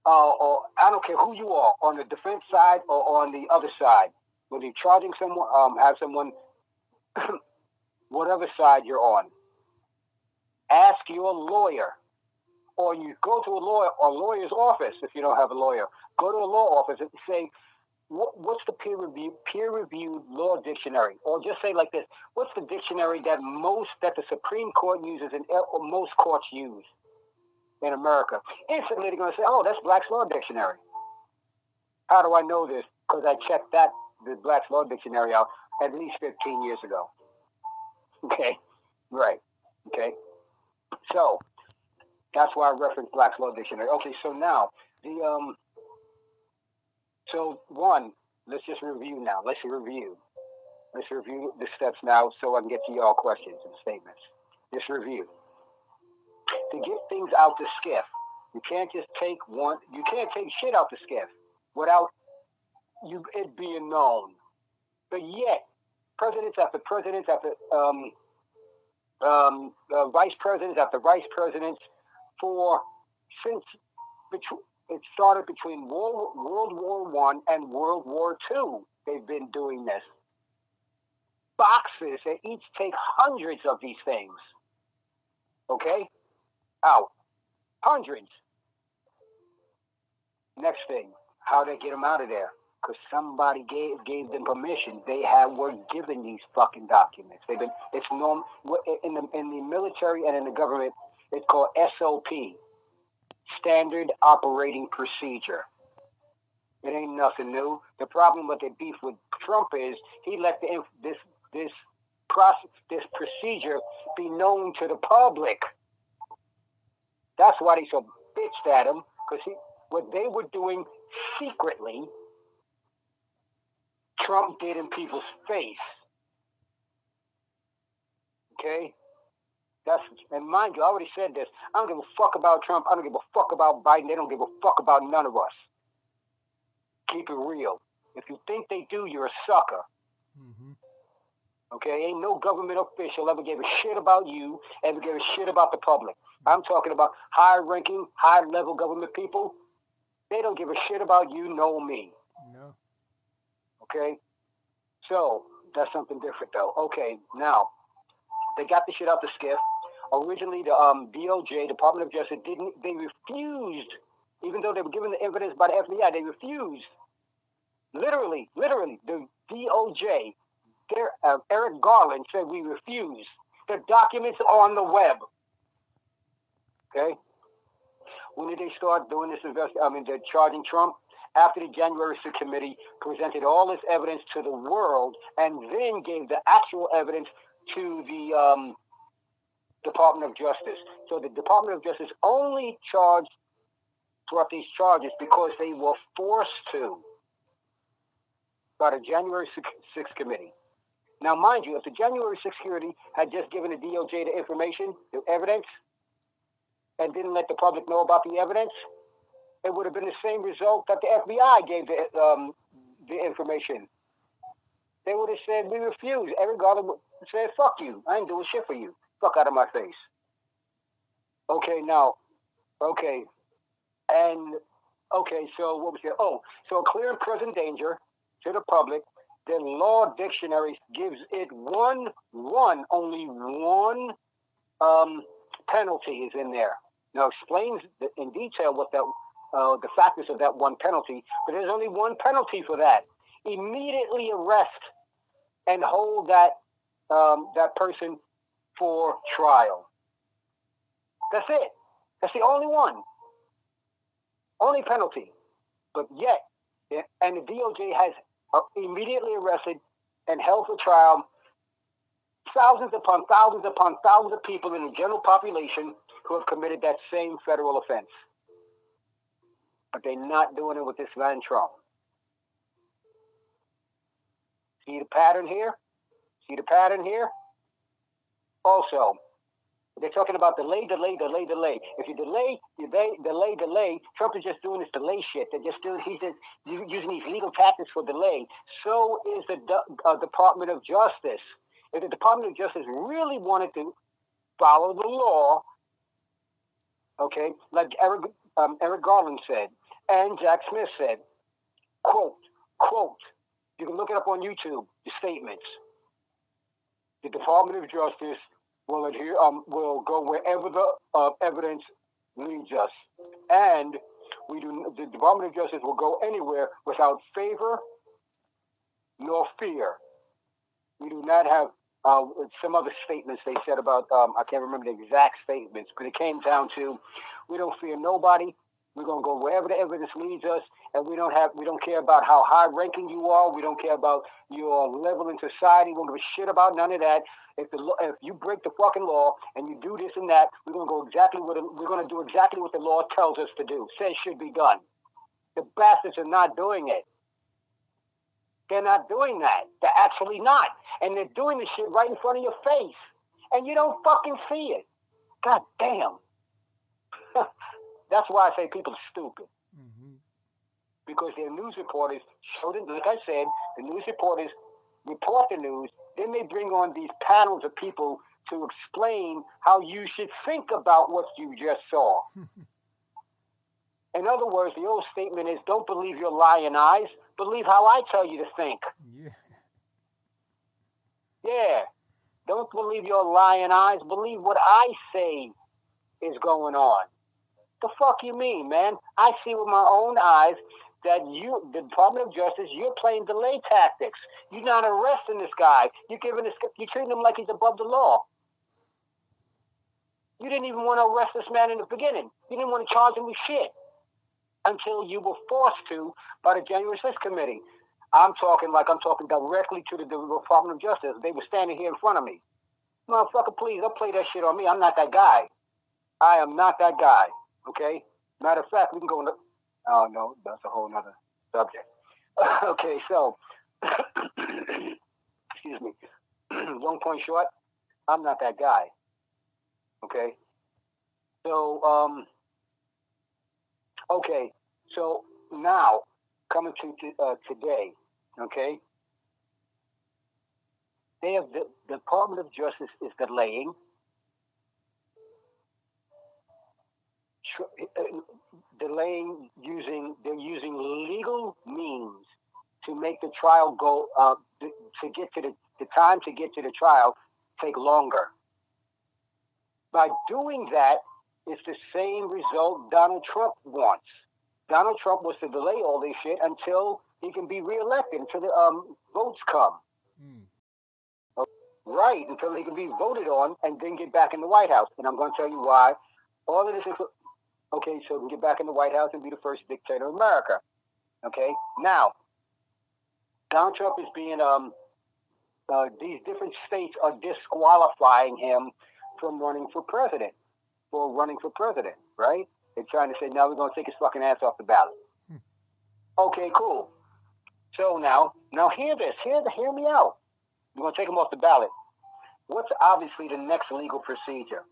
or I don't care who you are, on the defense side or on the other side, whether you're charging someone, have someone, whatever side you're on, ask your lawyer, or you go to a lawyer's office if you don't have a lawyer. Go to a law office and say, what's the peer-reviewed law dictionary? Or just say like this, what's the dictionary that the Supreme Court uses and most courts use in America? Instantly they're going to say, oh, that's Black's Law Dictionary. How do I know this? Because I checked the Black's Law Dictionary out at least 15 years ago. Okay? Right. Okay? So, that's why I referenced Black's Law Dictionary. Okay, so now, let's just review now. Let's review the steps now so I can get to y'all questions and statements. Let's review. To get things out the skiff, you can't just take shit out the skiff without it being known. But yet, presidents after vice presidents after vice presidents since it started between World War I and World War II. They've been doing this. Boxes that each take hundreds of these things. Okay? Out. Hundreds. Next thing, how they get them out of there? Because somebody gave them permission. They were given these fucking documents. It's normal in the military and in the government. It's called SOP, Standard Operating Procedure. It ain't nothing new. The problem with the beef with Trump is he let this procedure be known to the public. That's why they so bitched at him, because what they were doing secretly, Trump did in people's face. Okay? And mind you, I already said this. I don't give a fuck about Trump. I don't give a fuck about Biden. They don't give a fuck about none of us. Keep it real. If you think they do, you're a sucker. Mm-hmm. Okay? Ain't no government official ever gave a shit about you, ever gave a shit about the public. I'm talking about high-ranking, high-level government people. They don't give a shit about you, nor me. No. Okay? So, that's something different, though. Okay, now, they got the shit out the skiff. Originally, the DOJ, Department of Justice, they refused, even though they were given the evidence by the FBI, they refused. Literally, the DOJ, Eric Garland said we refuse. The documents are on the web. Okay? When did they start doing this they're charging Trump? After the January 6th committee presented all this evidence to the world and then gave the actual evidence to the Department of Justice. So the Department of Justice only brought these charges because they were forced to by the January 6th committee. Now, mind you, if the January 6th committee had just given the DOJ the information, the evidence, and didn't let the public know about the evidence, it would have been the same result that the FBI gave the information. They would have said, we refuse. Eric Garland would say, fuck you. I ain't doing shit for you. Fuck out of my face. Okay, now, okay. And, okay, so what was it? Oh, so clear and present danger to the public. The law dictionary gives it only one penalty is in there. Now, explains in detail what the factors of that one penalty, but there's only one penalty for that. Immediately arrest and hold that person for trial. That's it. That's the only one. Only penalty. But yet, and the DOJ has immediately arrested and held for trial thousands upon thousands upon thousands of people in the general population who have committed that same federal offense. But they're not doing it with this man Trump. See the pattern here? See the pattern here? Also, they're talking about delay. If you delay, Trump is just doing this delay shit. He's just using these legal tactics for delay. So is the Department of Justice. If the Department of Justice really wanted to follow the law, okay, like Eric Garland said, and Jack Smith said, quote, you can look it up on YouTube, the statements. The Department of Justice will go wherever the evidence leads us. And the Department of Justice will go anywhere without favor nor fear. We do not have some other statements they said about, I can't remember the exact statements, but it came down to, we don't fear nobody. We're going to go wherever the evidence leads us, and we don't care about how high-ranking you are. We don't care about your level in society. We don't give a shit about none of that. If you break the fucking law and you do this and that, we're going to do exactly what the law tells us to do. Says should be done. The bastards are not doing it. They're not doing that. They're actually not, and they're doing the shit right in front of your face, and you don't fucking see it. God damn. That's why I say people are stupid. Mm-hmm. Because their news reporters showed it, like I said, the news reporters report the news. Then they bring on these panels of people to explain how you should think about what you just saw. In other words, the old statement is, don't believe your lying eyes, believe how I tell you to think. Yeah. Yeah. Don't believe your lying eyes, believe what I say is going on. The fuck you mean, man? I see with my own eyes that you, the Department of Justice, you're playing delay tactics. You're not arresting this guy. You're treating him like he's above the law. You didn't even want to arrest this man in the beginning. You didn't want to charge him with shit until you were forced to by the January 6th committee. I'm talking directly to the Department of Justice. They were standing here in front of me. Motherfucker, please, don't play that shit on me. I'm not that guy. I am not that guy. Okay? Matter of fact, we can go into... Oh, no, that's a whole nother subject. Okay, so... excuse me. Long point short, I'm not that guy. Okay? So, okay. So, now, coming to today, okay? The Department of Justice is delaying, they're using legal means to make the trial go, to get to the time to get to the trial take longer. By doing that, it's the same result Donald Trump wants. Donald Trump wants to delay all this shit until he can be reelected, until the votes come. Right, until he can be voted on and then get back in the White House. And I'm going to tell you why. All of this is... Okay, so he can get back in the White House and be the first dictator of America. Okay? Now, Donald Trump is being... these different states are disqualifying him from running for president. Right? They're trying to say, now we're going to take his fucking ass off the ballot. Okay, cool. So now hear this. Hear me out. We're going to take him off the ballot. What's obviously the next legal procedure?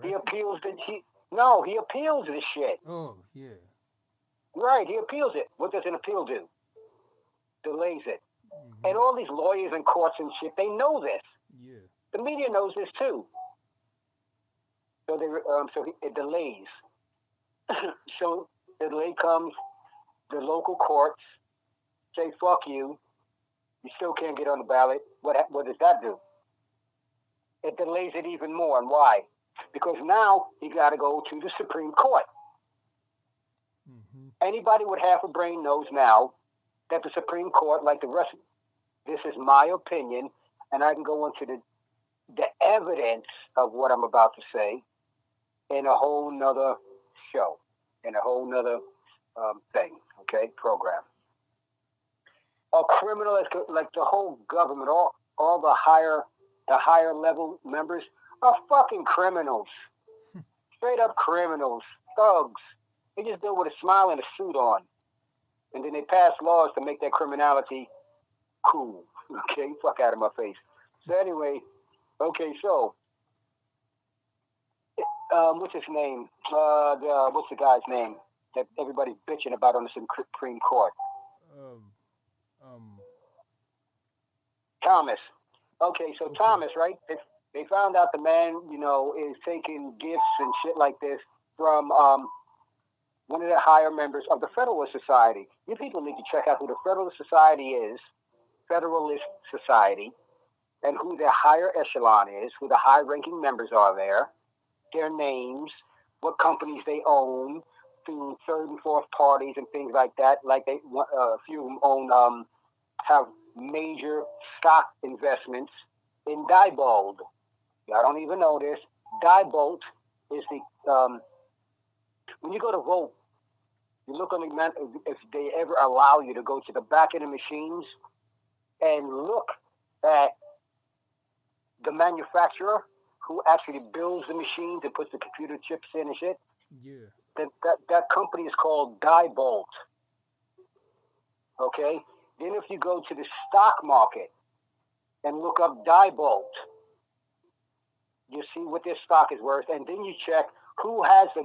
He appeals this shit. Oh, yeah. Right, he appeals it. What does an appeal do? Delays it. Mm-hmm. And all these lawyers and courts and shit, they know this. Yeah. The media knows this too. So it delays. So the delay comes, the local courts say, fuck you. You still can't get on the ballot. What does that do? It delays it even more. And why? Because now you got to go to the Supreme Court. Mm-hmm. Anybody with half a brain knows now that the Supreme Court, like the rest, this is my opinion, and I can go into the evidence of what I'm about to say in a whole nother show, in a whole nother thing, okay, program. A criminal, like the whole government, all the higher level members are fucking criminals. Straight up criminals, thugs. They just do it with a smile and a suit on. And then they pass laws to make that criminality cool. Okay, fuck out of my face. So anyway, okay, so what's his name? What's the guy's name that everybody's bitching about on the Supreme Court? Thomas. Okay, so Thomas, right? They found out the man, is taking gifts and shit like this from one of the higher members of the Federalist Society. You people need to check out who the Federalist Society is, Federalist Society, and who their higher echelon is, who the high-ranking members are there, their names, what companies they own, through third and fourth parties and things like that. Like a few of them own, have major stock investments in Diebold. I don't even know this. Diebold is the when you go to vote, you look on the if they ever allow you to go to the back of the machines and look at the manufacturer who actually builds the machines and puts the computer chips in and shit. Yeah. That company is called Diebold. Okay? Then if you go to the stock market and look up Diebold, you see what their stock is worth, and then you check who has the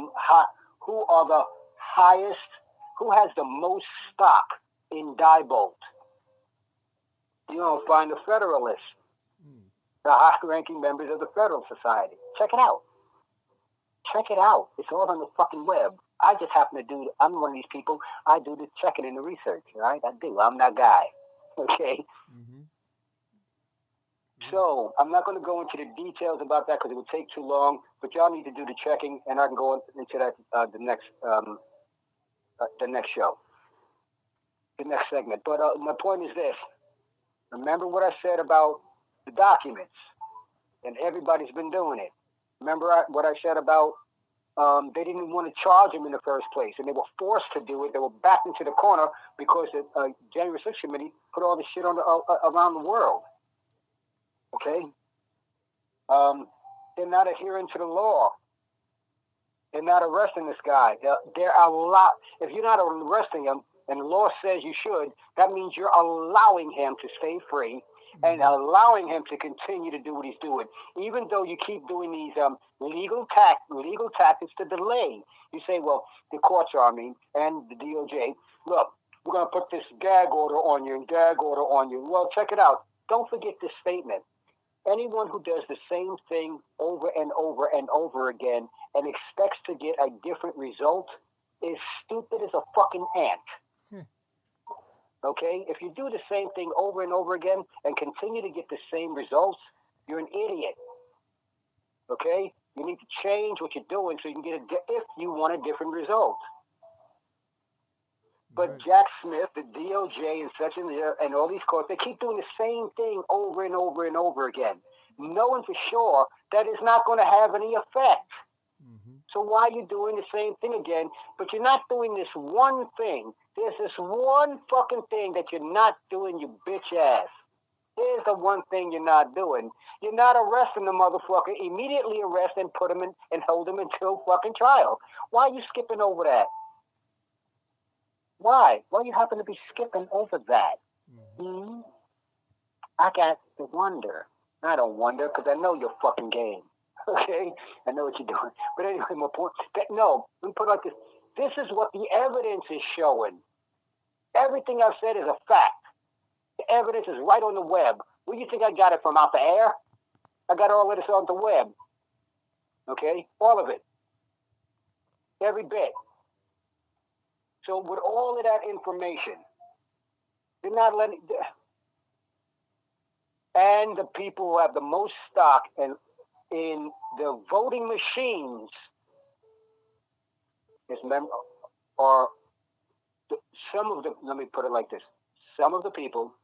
most stock in Diebold. You don't find the Federalists. the high-ranking members of the Federal Society. Check it out. Check it out. It's all on the fucking web. I just happen to do, I'm one of these people, I do the checking and the research, right? I do. I'm that guy. Okay? Mm-hmm. So, I'm not going to go into the details about that because it would take too long, but y'all need to do the checking, and I can go into that the next show, the next segment. But my point is this. Remember what I said about the documents, and everybody's been doing it. Remember what I said about they didn't want to charge him in the first place, and they were forced to do it. They were backed into the corner because the January 6th committee put all this shit on around the world. Okay? They're not adhering to the law. They're not arresting this guy. There are a lot. If you're not arresting him, and the law says you should, that means you're allowing him to stay free and allowing him to continue to do what he's doing, even though you keep doing these legal tactics to delay. You say, well, the courts are, and the DOJ, look, we're going to put this gag order on you and gag order on you. Well, check it out. Don't forget this statement. Anyone who does the same thing over and over and over again and expects to get a different result is stupid as a fucking ant. Okay? If you do the same thing over and over again and continue to get the same results, you're an idiot. Okay? You need to change what you're doing so you can get if you want a different result. But right. Jack Smith, the DOJ, and such and all these courts, they keep doing the same thing over and over and over again, knowing for sure that it's not going to have any effect. Mm-hmm. So why are you doing the same thing again? But you're not doing this one thing. There's this one fucking thing that you're not doing, you bitch ass. Here's the one thing you're not doing. You're not arresting the motherfucker. Immediately arrest and put him in and hold him until fucking trial. Why are you skipping over that? Why? Why you happen to be skipping over that? Mm-hmm. I got to wonder. I don't wonder because I know your fucking game. Okay? I know what you're doing. But anyway, my point, let me put it like this. This is what the evidence is showing. Everything I've said is a fact. The evidence is right on the web. Where do you think I got it from? Out the air? I got all of this on the web. Okay? All of it. Every bit. So with all of that information, they're not letting... And the people who have the most stock in the voting machines are some of the... Let me put it like this. Some of the people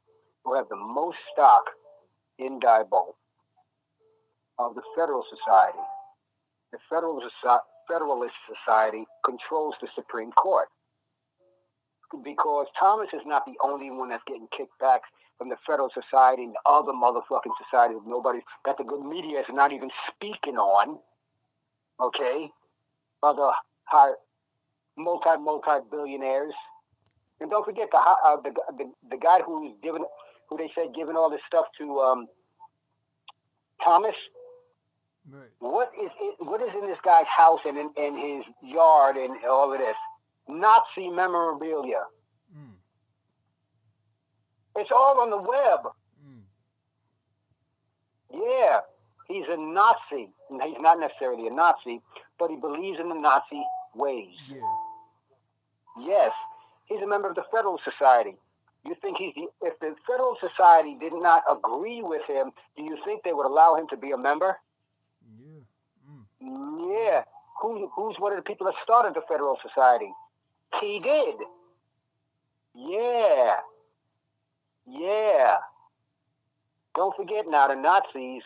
who have the most stock in Diebold of the Federal Society. The Federalist Society controls the Supreme Court. Because Thomas is not the only one that's getting kicked back from the Federal Society and the other motherfucking societies that the good media is not even speaking on. Okay? Other high multi-billionaires. And don't forget the guy who they said giving all this stuff to Thomas. Right. What is in this guy's house and in his yard and all of this? Nazi memorabilia. Mm. It's all on the web. Mm. Yeah, he's a Nazi. He's not necessarily a Nazi, but he believes in the Nazi ways. Yeah. Yes, he's a member of the Federal Society. You think if the Federal Society did not agree with him, do you think they would allow him to be a member? Yeah. Mm. Yeah. Who's one of the people that started the Federal Society? He did. Yeah. Yeah. Don't forget now, the Nazis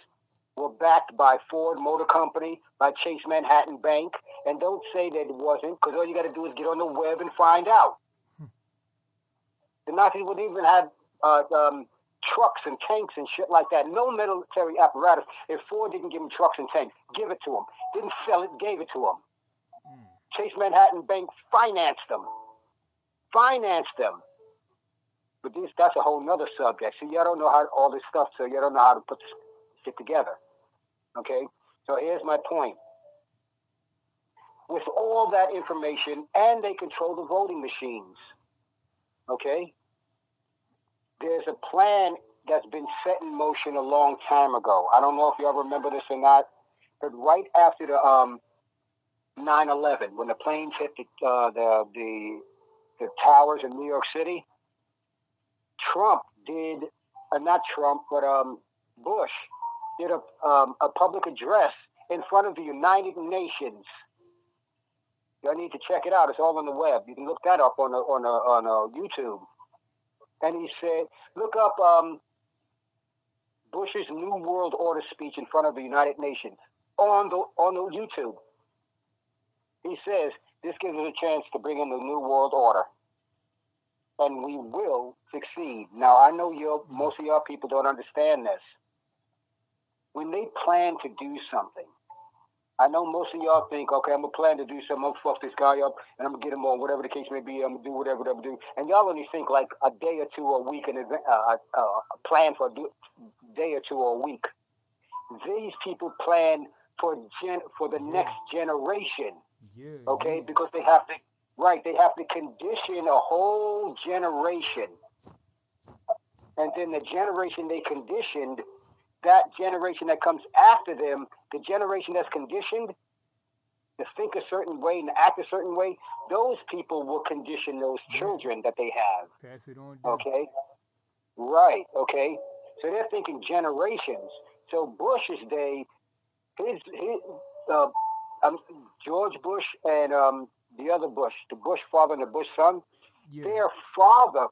were backed by Ford Motor Company, by Chase Manhattan Bank, and don't say that it wasn't, because all you got to do is get on the web and find out. The Nazis wouldn't even have trucks and tanks and shit like that. No military apparatus. If Ford didn't give them trucks and tanks, give it to them. Didn't sell it, gave it to them. Chase Manhattan Bank financed them. But that's a whole nother subject. So y'all don't know how all this stuff, so y'all don't know how to put this shit together. Okay? So here's my point. With all that information, and they control the voting machines. Okay? There's a plan that's been set in motion a long time ago. I don't know if y'all remember this or not, but right after the 9/11, when the planes hit the towers in New York City, Trump did, not Trump, but Bush did a public address in front of the United Nations. Y'all need to check it out. It's all on the web. You can look that up on YouTube. And he said, look up Bush's New World Order speech in front of the United Nations on the YouTube. He says this gives us a chance to bring in the New World Order, and we will succeed. Now I know most of y'all people don't understand this. When they plan to do something, I know most of y'all think, okay, I'm going to plan to do something, I'm going to fuck this guy up, and I'm going to get him on, whatever the case may be, I'm going to do whatever I'm do. And y'all only think like a day or two or a week, plan for a day or two or a week. These people plan for the next generation, okay? Because they have to condition a whole generation. And then the generation they conditioned, that generation that comes after them, the generation that's conditioned to think a certain way and act a certain way, those people will condition those children that they have. Pass it on down. Okay? Right, okay? So they're thinking generations. So Bush's day, George Bush and the other Bush, the Bush father and the Bush son, their father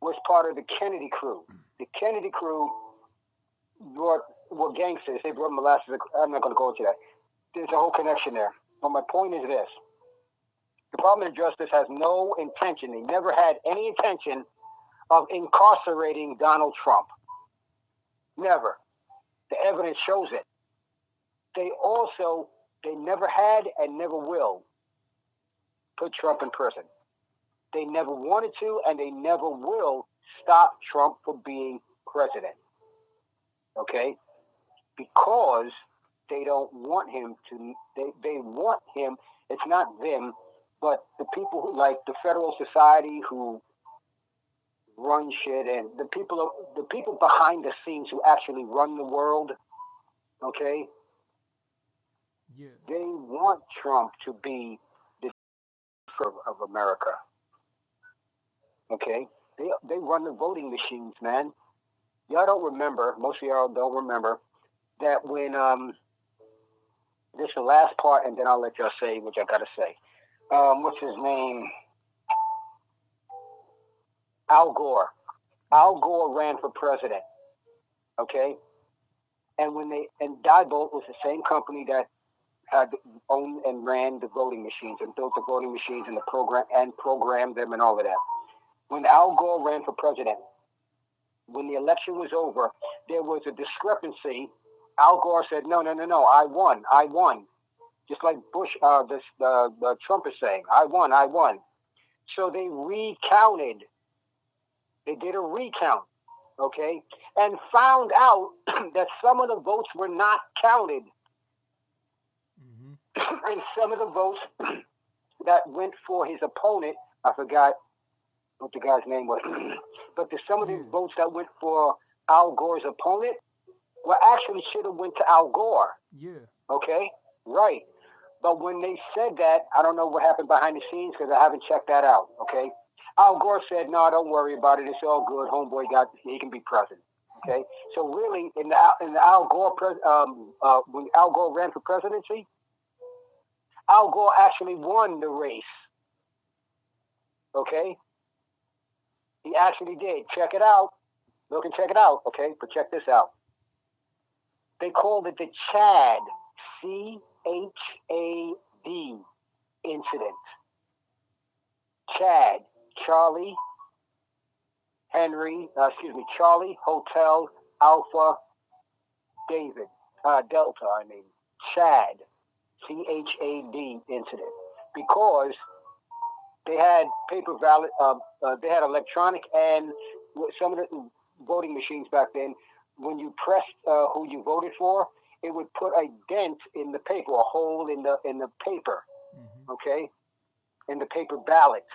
was part of the Kennedy crew. The Kennedy crew were gangsters. They brought molasses. I'm not going to go into that. There's a whole connection there. But my point is this. The Department of Justice has no intention, they never had any intention of incarcerating Donald Trump. Never. The evidence shows it. They never had and never will put Trump in prison. They never wanted to, and they never will stop Trump from being president. Okay? Because they don't want him to, they want him, it's not them, but the people who, like the Federal Society who run shit, and the people behind the scenes who actually run the world, okay? Yeah. They want Trump to be the of America. Okay? They run the voting machines, man. Y'all don't remember, most of y'all don't remember, that when, this is the last part, and then I'll let y'all say what y'all gotta say. What's his name? Al Gore. Al Gore ran for president. Okay? And Diebold was the same company that had owned and ran the voting machines and built the voting machines and programmed them and all of that. When Al Gore ran for president, when the election was over, there was a discrepancy. Al Gore said, no, I won. Just like Bush, Trump is saying, I won. So they recounted. They did a recount, okay, and found out that some of the votes were not counted. Mm-hmm. And some of the votes that went for his opponent, I forgot what the guy's name was, but some of the votes that went for Al Gore's opponent should have went to Al Gore. Yeah. Okay? Right. But when they said that, I don't know what happened behind the scenes because I haven't checked that out. Okay? Al Gore said, no, don't worry about it. It's all good. Homeboy he can be president. Okay? So really, in the Al Gore, when Al Gore ran for presidency, Al Gore actually won the race. Okay? He actually did. Check it out. Look and check it out. Okay? But check this out. They called it the CHAD, C-H-A-D incident. CHAD, Charlie Hotel Alpha David, Delta, CHAD, C-H-A-D incident. Because they had paper ballot, they had electronic, and some of the voting machines back then, when you pressed who you voted for, it would put a dent in the paper, a hole in the paper, okay, in the paper ballot.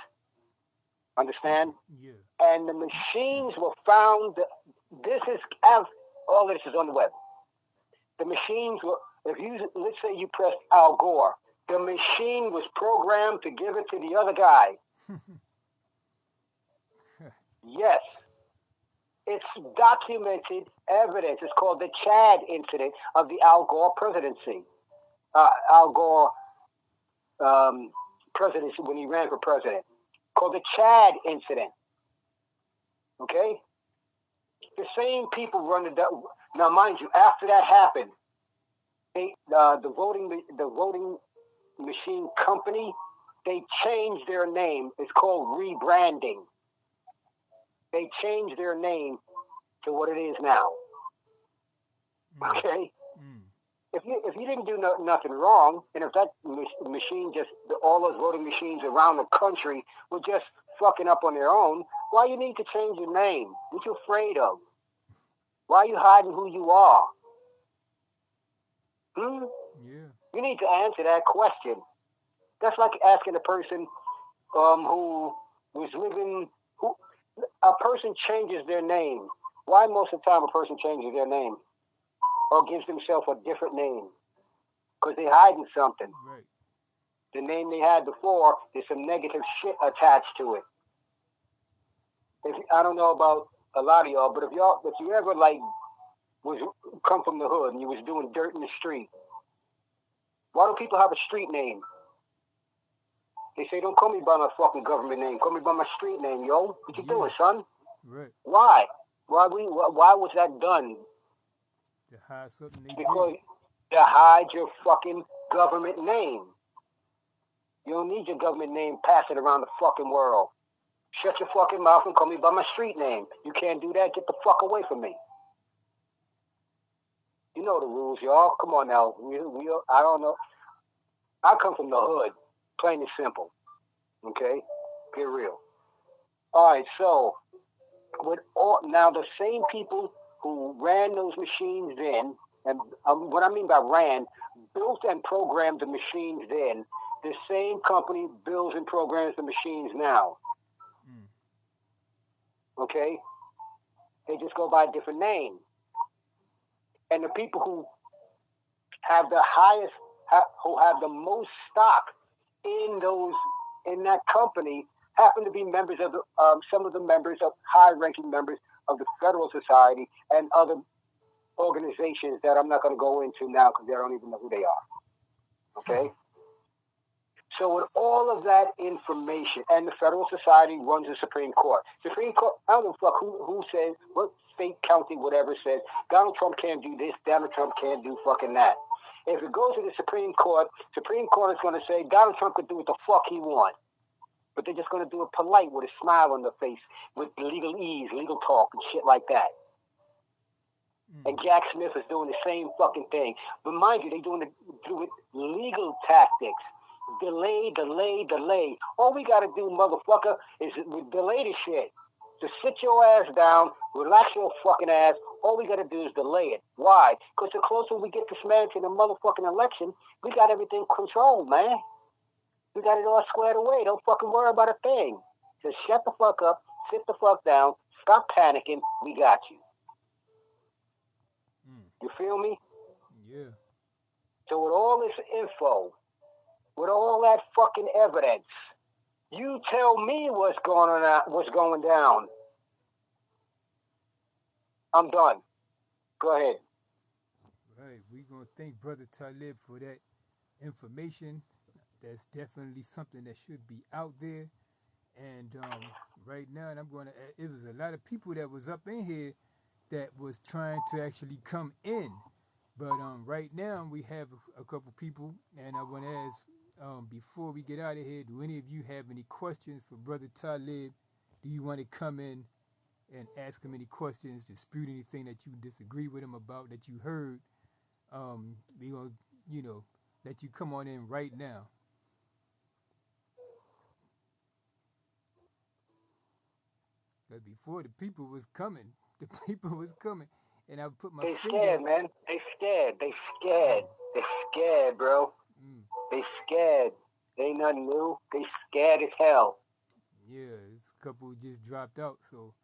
Understand? Yeah. And the machines were found. This is all this is on the web. The machines were. If you let's say you pressed Al Gore, the machine was programmed to give it to the other guy. Yes, it's documented evidence. It's called the Chad incident of the Al Gore presidency. Al Gore presidency when he ran for president, called the Chad incident. Okay, the same people run the. Now, mind you, after that happened, the voting machine company, they changed their name. It's called rebranding. They changed their name to what it is now. Okay. If you didn't do nothing wrong, and if that machine just all those voting machines around the country were just fucking up on their own, why you need to change your name? What you afraid of? Why are you hiding who you are? Yeah. You need to answer that question. That's like asking a person who was living. Who a person changes their name. Why most of the time a person changes their name or gives themselves a different name? Because they're hiding something. Right. The name they had before, there's some negative shit attached to it. I don't know about a lot of y'all, but if you ever like was come from the hood and you was doing dirt in the street, why do people have a street name? They say, don't call me by my fucking government name. Call me by my street name, yo. What you doing, son? Right. Why? Why was that done? To hide something they Because did. to hide your fucking government name. You don't need your government name passing around the fucking world. Shut your fucking mouth and call me by my street name. You can't do that. Get the fuck away from me. You know the rules, y'all. Come on now. I don't know. I come from the hood. Plain and simple. Okay? Get real. All right, so now the same people who ran those machines then, and what I mean by ran, built and programmed the machines then, the same company builds and programs the machines now. Okay? They just go by a different name. And the people who have the highest, who have the most stock in that company happen to be members of some of the members of high-ranking members of the Federal Society and other organizations that I'm not going to go into now because they don't even know who they are. Okay? So with all of that information, and the Federal Society runs the Supreme Court. Supreme Court, I don't know fuck who says, what state, county, whatever says, Donald Trump can't do this, Donald Trump can't do fucking that. If it goes to the Supreme Court is going to say Donald Trump could do what the fuck he wants. But they're just going to do it polite with a smile on their face, with legal ease, legal talk, and shit like that. And Jack Smith is doing the same fucking thing. But mind you, they're doing it through legal tactics. Delay. All we got to do, motherfucker, is delay the shit. Just sit your ass down, relax your fucking ass. All we got to do is delay it. Why? Because the closer we get this man to the motherfucking election, we got everything controlled, man. We got it all squared away. Don't fucking worry about a thing. Just shut the fuck up, sit the fuck down, stop panicking. We got you. You feel me? Yeah. So with all this info, with all that fucking evidence, you tell me what's going down. I'm done. Go ahead. Right. We're going to thank Brother Taalib for that information. That's definitely something that should be out there. And right now, and I'm going to add, it was a lot of people that was up in here that was trying to actually come in. But right now, we have a couple people, and I want to ask, before we get out of here, do any of you have any questions for Brother Taalib? Do you want to come in and ask him any questions, dispute anything that you disagree with him about that you heard? We're going to, let you come on in right now. But before the people was coming, and I put my They finger. scared, man. They scared. They scared, bro. They scared. They ain't nothing new. They scared as hell. Yeah, it's couple just dropped out. So,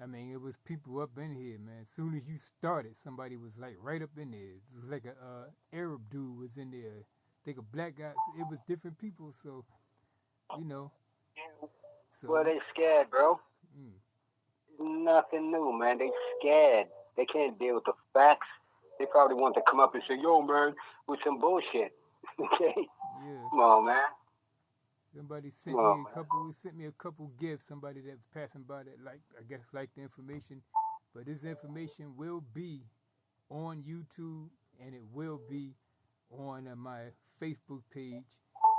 I mean, it was people up in here, man. As soon as you started, somebody was like right up in there. It was like a Arab dude was in there. I think a black guy. It was different people. So, you know, Well, so they scared, bro. mm, Nothing new, man. They scared. They can't deal with the facts. They probably want to come up and say, "Yo, man," with some bullshit. Okay, yeah. come on, man. Somebody Come sent me on, a man. couple. Sent me a couple gifts. Somebody that was passing by that, like I guess, like the information. But this information will be on YouTube and it will be on my Facebook page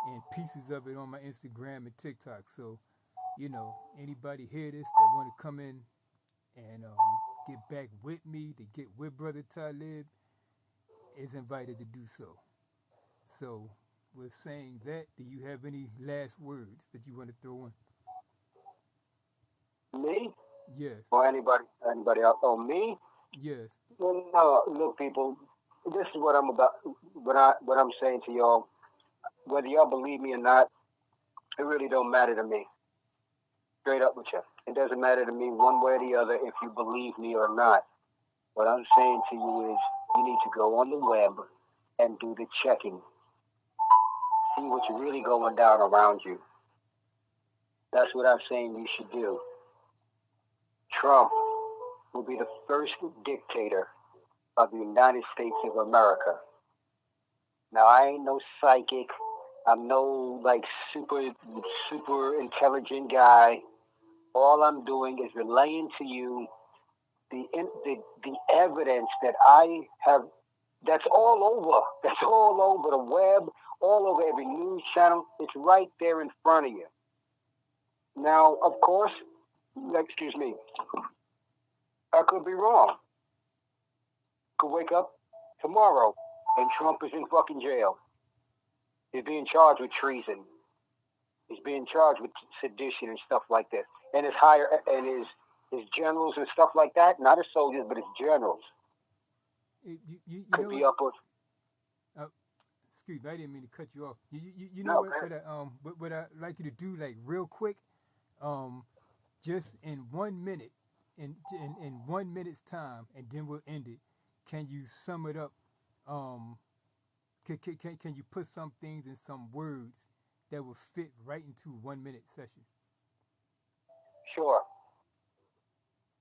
and pieces of it on my Instagram and TikTok. So, anybody hear this that want to come in and get back with me, to get with Brother Taalib, is invited to do so. So, with saying that, do you have any last words that you want to throw in? Me Yes, or anybody else? Oh, me? yes. Well, no. Look, people. This is what I'm about. What I'm saying to y'all. Whether y'all believe me or not, it really don't matter to me. Straight up with you. It doesn't matter to me one way or the other if you believe me or not. What I'm saying to you is you need to go on the web and do the checking. See what's really going down around you. That's what I'm saying you should do. Trump will be the first dictator of the United States of America. Now, I ain't no psychic. I'm no like super intelligent guy. All I'm doing is relaying to you the evidence that I have. That's all over. That's all over the web, all over every news channel. It's right there in front of you. Now, of course, excuse me, I could be wrong. Could wake up tomorrow and Trump is in fucking jail. He's being charged with treason. He's being charged with sedition and stuff like this. And his generals and stuff like that, not his soldiers, but his generals, You could know be what? up with. Uh, Excuse me, I didn't mean to cut you off. You know No, what? man. What I like you to do, like real quick, um, just in 1 minute, in 1 minute's time, and then we'll end it. Can you sum it up? Um, can you put some things in some words that will fit right into 1 minute session? Sure.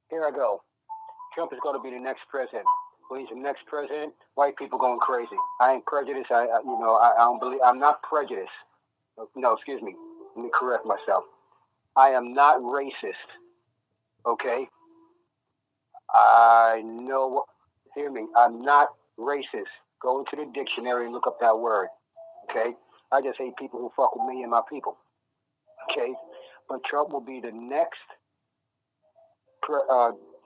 Here I go. Trump is going to be the next president. When he's the next president, white people going crazy. I ain't prejudiced. I don't believe. I'm not prejudiced. No, excuse me. Let me correct myself. I am not racist. Okay. I know. Hear me. I'm not racist. Go into the dictionary and look up that word. Okay. I just hate people who fuck with me and my people. Okay. But Trump will be the next.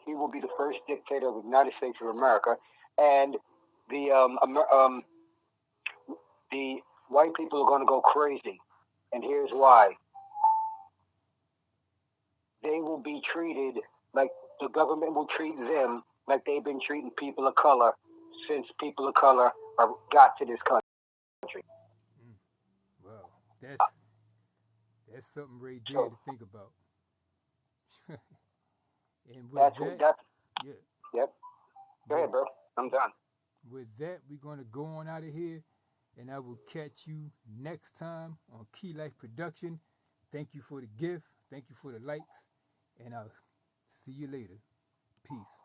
He will be the first dictator of the United States of America, and the the white people are going to go crazy. And here's why: they will be treated like the government will treat them like they've been treating people of color since people of color got to this country. Mm, wow, that's something right there So to think about. And with that's that, that's yeah, yep. Go with ahead, bro. I'm done. with that, we're gonna go on out of here, and I will catch you next time on Key Life Production. Thank you for the gift. Thank you for the likes, and I'll see you later. Peace.